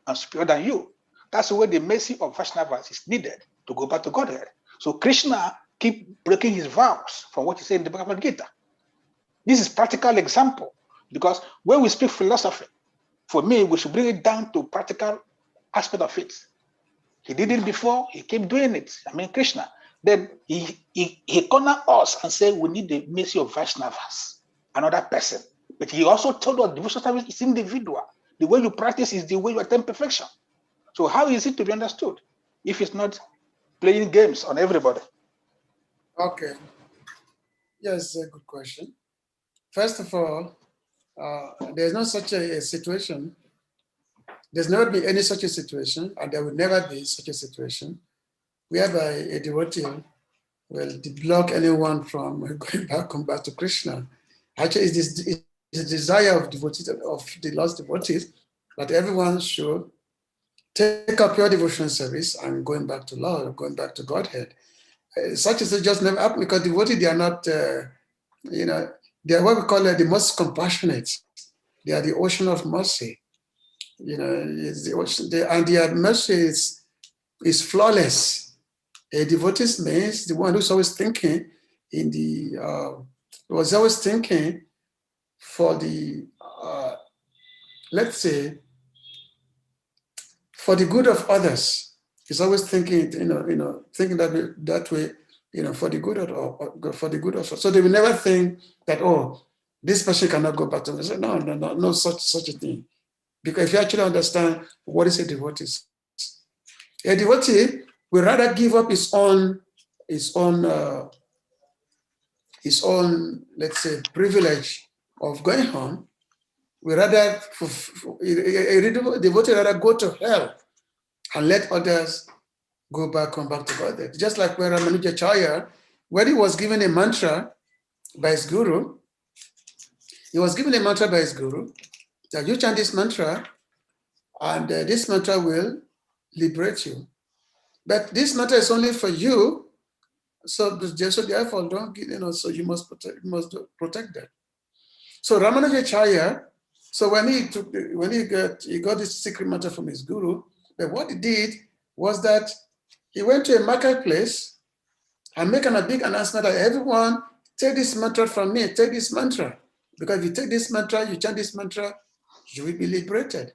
and superior than you. That's where the mercy of Vaishnavas is needed to go back to Godhead. So Krishna keep breaking his vows from what he said in the Bhagavad Gita. This is practical example, because when we speak philosophy, for me, we should bring it down to practical aspect of it. He did it before, he kept doing it. I mean, Krishna. Then he cornered us and said we need the mercy of Vaishnavas, another person. But he also told us devotional service is individual. The way you practice is the way you attain perfection. So how is it to be understood if it's not playing games on everybody? Okay. Yes, a good question. First of all, there's not such a situation. There's never been any such a situation, and there will never be such a situation whereby a devotee will block anyone from come back to Krishna. Actually, it's the desire of devotees, of the lost devotees, that everyone should take up your devotional service and going back to Lord, going back to Godhead. Such as it just never happened, because devotees, they are not, they are what we call the most compassionate. They are the ocean of mercy. It's the ocean, and their mercy is flawless. A devotee means the one who's always thinking was always thinking for the, let's say, for the good of others. He's always thinking, thinking that way, for the good of us. So they will never think that, oh, this person cannot go back to me. No, such a thing. Because if you actually understand what is a devotee will rather give up his own his own, let's say, privilege of going home, we rather, a devotee rather go to hell and let others come back to God. Just like when Ramanujacharya, when he was given a mantra by his guru, that you chant this mantra, and this mantra will liberate you. But this mantra is only for you, so therefore don't, so you must protect that. So Ramanujacharya, so when he got this secret mantra from his guru, but what he did was that he went to a marketplace and make a big announcement that everyone take this mantra from me, take this mantra. Because if you take this mantra, you chant this mantra, you will be liberated.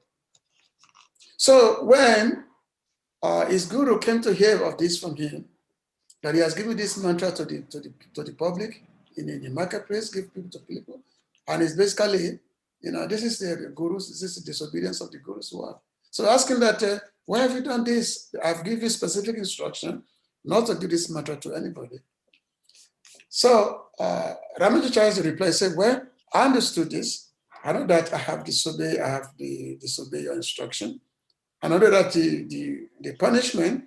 So when his guru came to hear of this from him, that he has given this mantra to the public in the marketplace, give people to people, and it's basically, this is the gurus, this is the disobedience of the guru's word. So ask him that, why have you done this? I've given you specific instruction not to give this mantra to anybody. So Ramanujacharya's reply said, well, I understood this. I know that I have disobeyed your instruction. I know that the punishment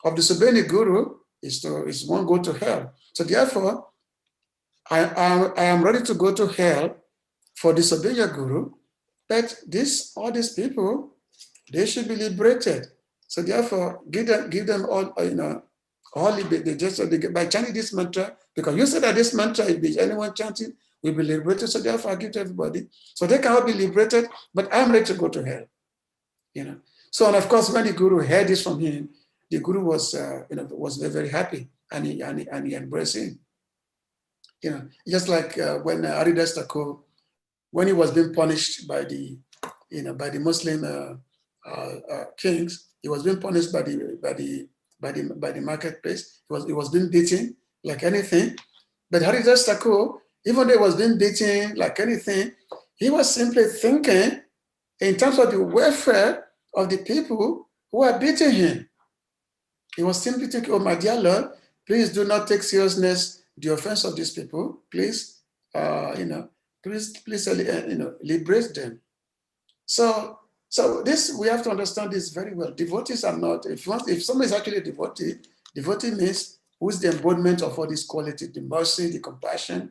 of disobeying the guru is one go to hell. So therefore, I am ready to go to hell for disobeying your guru, but all these people, they should be liberated. So therefore, give them all, all liberated by chanting this mantra, because you said that this mantra, if anyone chanting, will be liberated. So therefore, I give to everybody. So they cannot be liberated, but I'm ready to go to hell. So, and of course, when the guru heard this from him, the guru was very, very happy, and he embraced him. Just like when Haridas Thakur, when he was being punished by the Muslim kings, he was being punished by the marketplace. He was being beaten like anything. But Haridas Thakur, even though he was being beaten like anything, he was simply thinking in terms of the welfare of the people who are beating him. He was simply thinking, oh, my dear Lord, please do not take seriousness the offense of these people. Please, please, liberate them. So this, we have to understand this very well. Devotees are not, if someone is actually a devotee means who's the embodiment of all these qualities, the mercy, the compassion,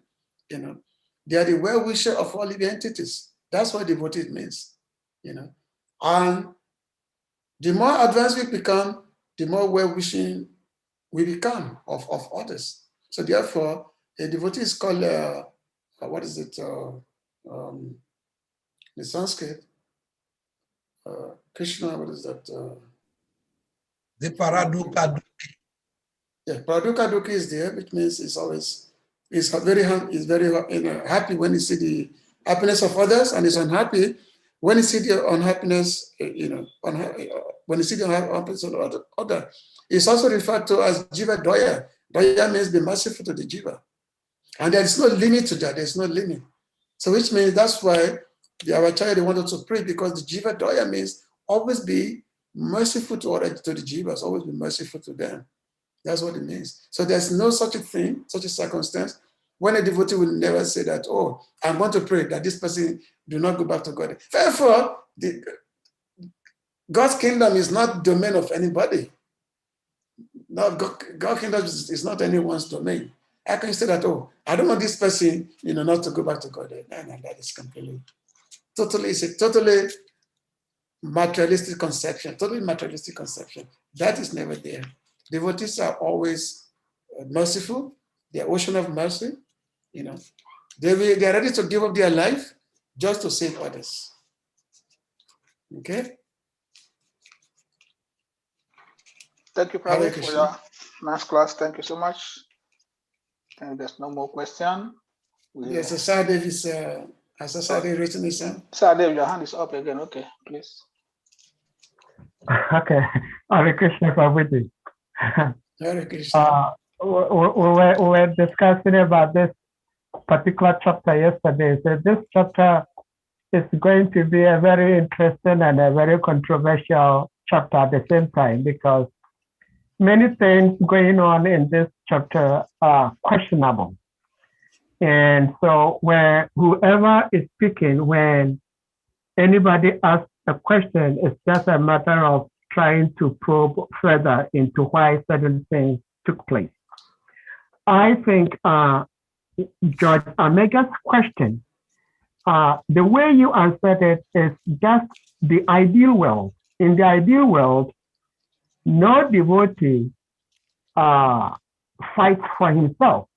they are the well-wisher of all living entities. That's what devotee means, And the more advanced we become, the more well-wishing we become of others. So therefore, a devotee is called, what is it, the Sanskrit, Krishna, what is that? The Paraduka. Yeah, Paraduka Duki is there, which means he's very happy when he see the happiness of others, and is unhappy when he see the unhappiness, when he see the unhappiness of other. It's also referred to as Jiva Doya. Doya means be merciful to the Jiva. And there is no limit to that. There's no limit. So which means that's why our child wanted to pray, because the Jiva Doya means always be merciful to the Jivas, always be merciful to them. That's what it means. So there's no such a thing, such a circumstance, when a devotee will never say that, oh, I'm going to pray that this person do not go back to God. Therefore, God's kingdom is not domain of anybody. No, God's kingdom is not anyone's domain. How can you say that, oh, I don't want this person, not to go back to God? No, that is completely, it's a totally materialistic conception, That is never there. Devotees are always merciful. They are ocean of mercy. They are ready to give up their life just to save others. Okay? Thank you, Prabhu, for your nice class. Thank you so much. And there's no more question. Yes, Sadev is, has Sadev written his hand? Sadev, your hand is up again. Okay, please. Okay. Hare Krishna, Prabhuji. Hare Krishna. We were discussing about this particular chapter yesterday. So this chapter is going to be a very interesting and a very controversial chapter at the same time, because many things going on in this chapter are questionable. And so where whoever is speaking, when anybody asks a question, it's just a matter of trying to probe further into why certain things took place. I think George Amega's question, the way you answered it is just the ideal world. In the ideal world, no devotee fights for himself.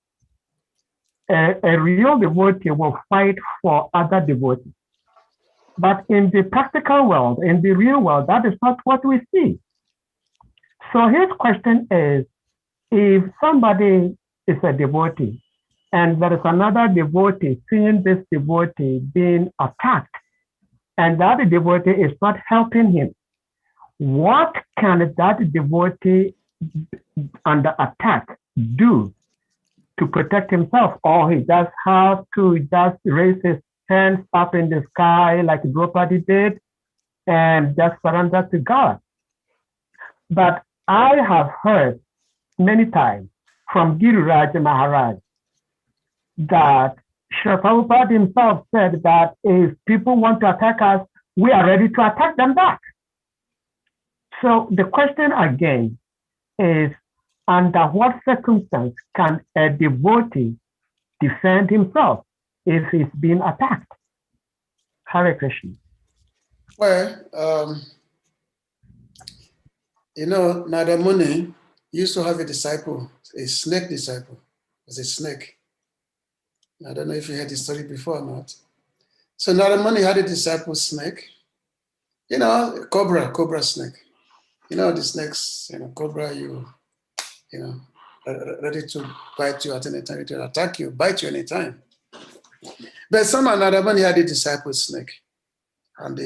A real devotee will fight for other devotees. But in the practical world, in the real world, that is not what we see. So his question is, if somebody is a devotee and there is another devotee seeing this devotee being attacked and that devotee is not helping him, what can that devotee under attack do to protect himself? Or he just has to just raise his hands up in the sky like Draupadi did and just surrender to God. But I have heard many times from Guru Raj Maharaj that Srila Prabhupada himself said that if people want to attack us, we are ready to attack them back. So the question again is, under what circumstance can a devotee defend himself if he's being attacked? Hare Krishna. Well, Narada Muni used to have a disciple, a snake disciple. It was a snake. I don't know if you heard the story before or not. So Narada Muni had a disciple snake, cobra snake. The snakes, cobra, ready to bite you at any time, to attack you, bite you anytime. But somehow Narada Muni had a disciple snake. And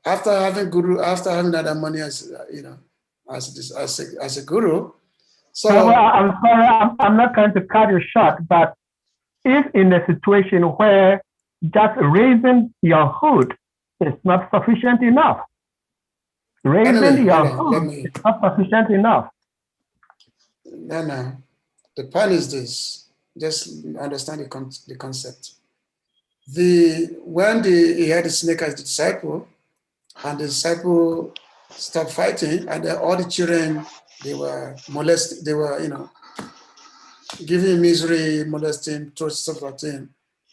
after having Narada Muni as a guru. So I'm sorry, I'm not trying to cut you short, but if in a situation where just raising your hood is not sufficient enough, raising your hood is not sufficient enough. No. The point is this. Just understand the concept. When he had the snake as the disciple, and the disciple stopped fighting, and all the children, they were molested, they were, giving him misery, molesting, stuff like that.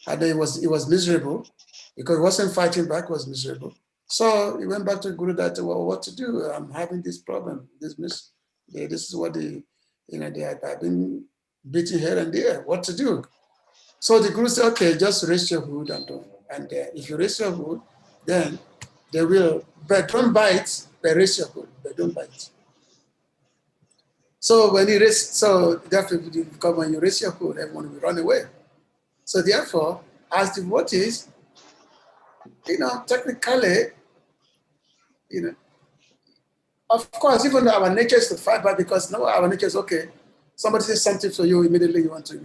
And it was miserable because he wasn't fighting back, was miserable. So he went back to Guru that, well, what to do? I'm having this problem. This is what they have been beating here and there. What to do? So the Guru said, okay, just raise your hood and if you raise your hood, then they will, but don't bite, but raise your hood, but don't bite. So when you raise, because when you raise your hood, everyone will run away. So therefore, as devotees, technically, of course, even though our nature is to fight back, because now our nature is okay. Somebody says something to you, immediately you want to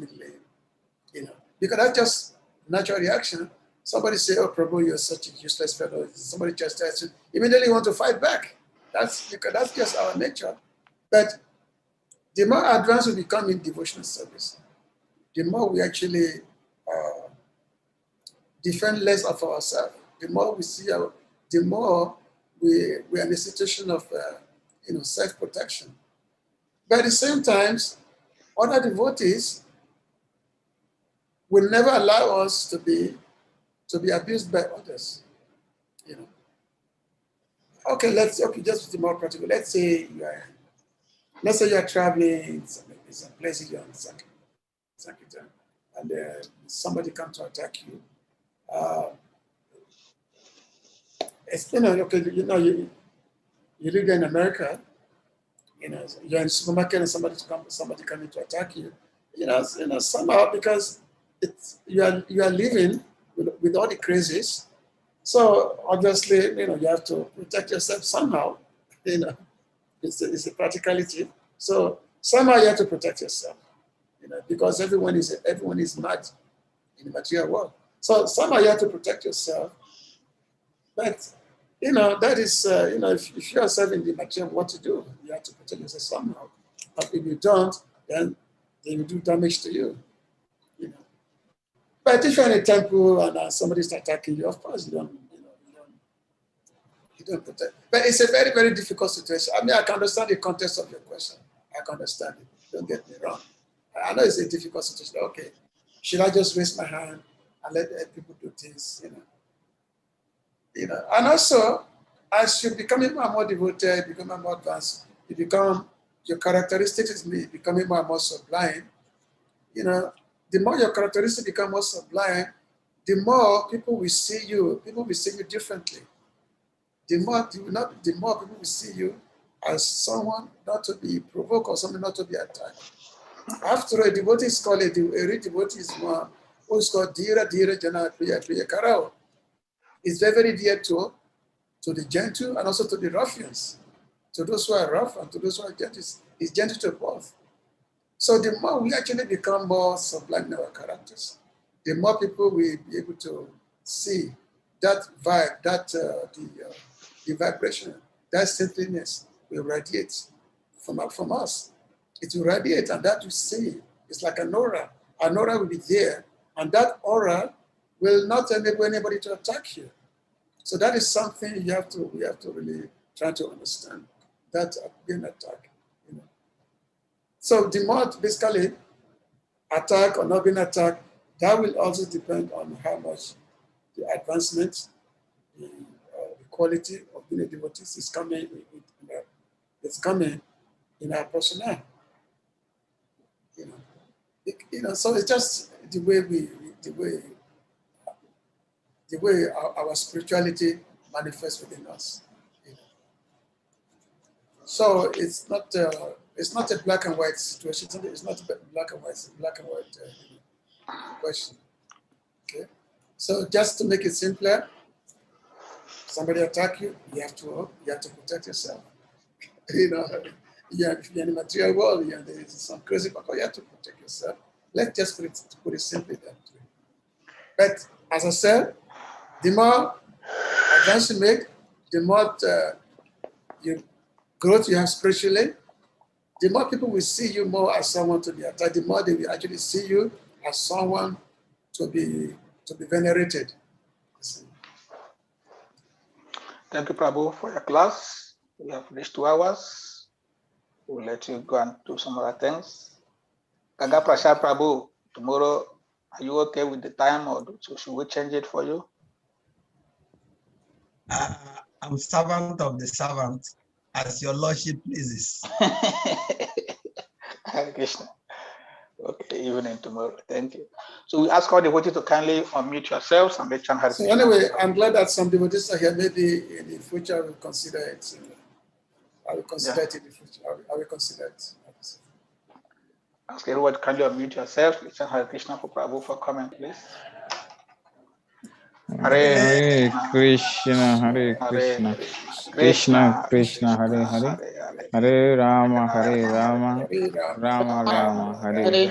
because that's just natural reaction. Somebody say, "Oh, Prabhu, you're such a useless fellow." Somebody chastises you, immediately you want to fight back. That's just our nature. But the more advanced we become in devotional service, the more we actually defend less of ourselves. The more we see, the more we are in a situation of self-protection. But at the same time, other devotees will never allow us to be abused by others. Okay, just to be more practical. Let's say you are traveling in some places, you're on Sankirtan, and somebody comes to attack you. You live in America, you're in the supermarket and somebody coming to attack you, somehow, because you are living with all the crazies. So obviously, you have to protect yourself somehow. It's a practicality. So somehow you have to protect yourself, because everyone is mad in the material world. So somehow you have to protect yourself. But that is, if you are serving the material, what to do, you have to protect yourself somehow. But if you don't, then they will do damage to you. But if you're in a temple and somebody's attacking you, of course you don't protect. But it's a very, very difficult situation. I mean, I can understand the context of your question. I can understand it. Don't get me wrong. I know it's a difficult situation. Okay, should I just raise my hand and let people do things? And also, as you're becoming more and more devoted, becoming more advanced, your characteristics is becoming more and more sublime. The more your characteristics become more sublime, the more people will see you. People will see you differently. The more people will see you as someone not to be provoked or someone not to be attacked. After all, a devotee is called a real devotee is one who is called Dhira Jana Priya Karao. It's very, very dear to the gentle and also to the ruffians. To those who are rough and to those who are gentle. It's gentle to both. So the more we actually become more sublime in our characters, the more people will be able to see that vibe, the vibration, that simpliness will radiate from us. It will radiate, and that you see, it's like an aura. An aura will be there, and that aura will not enable anybody to attack you. So that is something we have to really try to understand, that being attacked. So the more basically attack or not being attacked, that will also depend on how much the advancement, the quality of being a devotee is coming in our personnel. So it's just the way our spirituality manifests within us. So it's not a black and white situation. It's not a black and white question. Okay. So just to make it simpler, somebody attack you, you have to protect yourself. If you're in the material world, there's some crazy people, you have to protect yourself. Let's just put it simply that way. But as I said, the more advance you make, the more growth you have spiritually, the more people will see you more as someone to be attacked, the more they will actually see you as someone to be venerated. Thank you, Prabhu, for your class. We have reached 2 hours. We'll let you go and do some other things. Ganga Prasad Prabhu, tomorrow, are you okay with the time, or should we change it for you? I'm servant of the servant, as your lordship pleases. Hare Krishna. Okay, evening tomorrow. Thank you. So we ask all devotees to kindly unmute yourselves and make chant Hare So Krishna. anyway, I'm glad that some devotees are here. Maybe in the future I will consider it. I will consider it in the future. I will consider it. Ask everyone to kindly unmute yourselves. Let's chant Hare Krishna for Prabhu for comment, please. Hare Krishna, Hare Krishna, Krishna Krishna, Hare Hare, Hare Rama, Rama Rama, Hare Hare.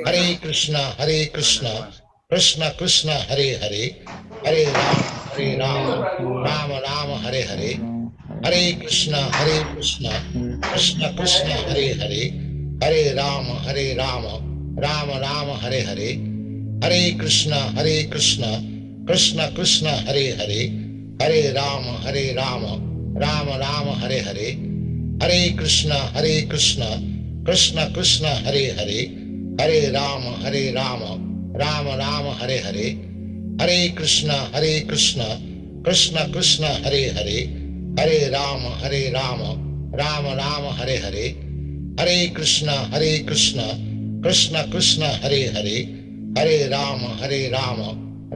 Hare Krishna, Krishna Krishna, Hare Hare, Hare Rama, Rama Rama, Hare Hare, Hare Krishna, Krishna Krishna, Hare Hare, Hare Rama, Rama Rama, Hare Hare, Hare Krishna, Krishna Krishna, Hare Hare, Hare Rama, Rama Rama, Hare Hare, Hare Krishna, Krishna Krishna, Hare Hare, Hare Rama, Rama Rama, Hare Hare, Hare Krishna, Krishna Krishna, Hare Hare, Hare Rama, Rama Rama, Hare Hare, Hare Krishna, Krishna Krishna, Hare Hare, Hare Rama,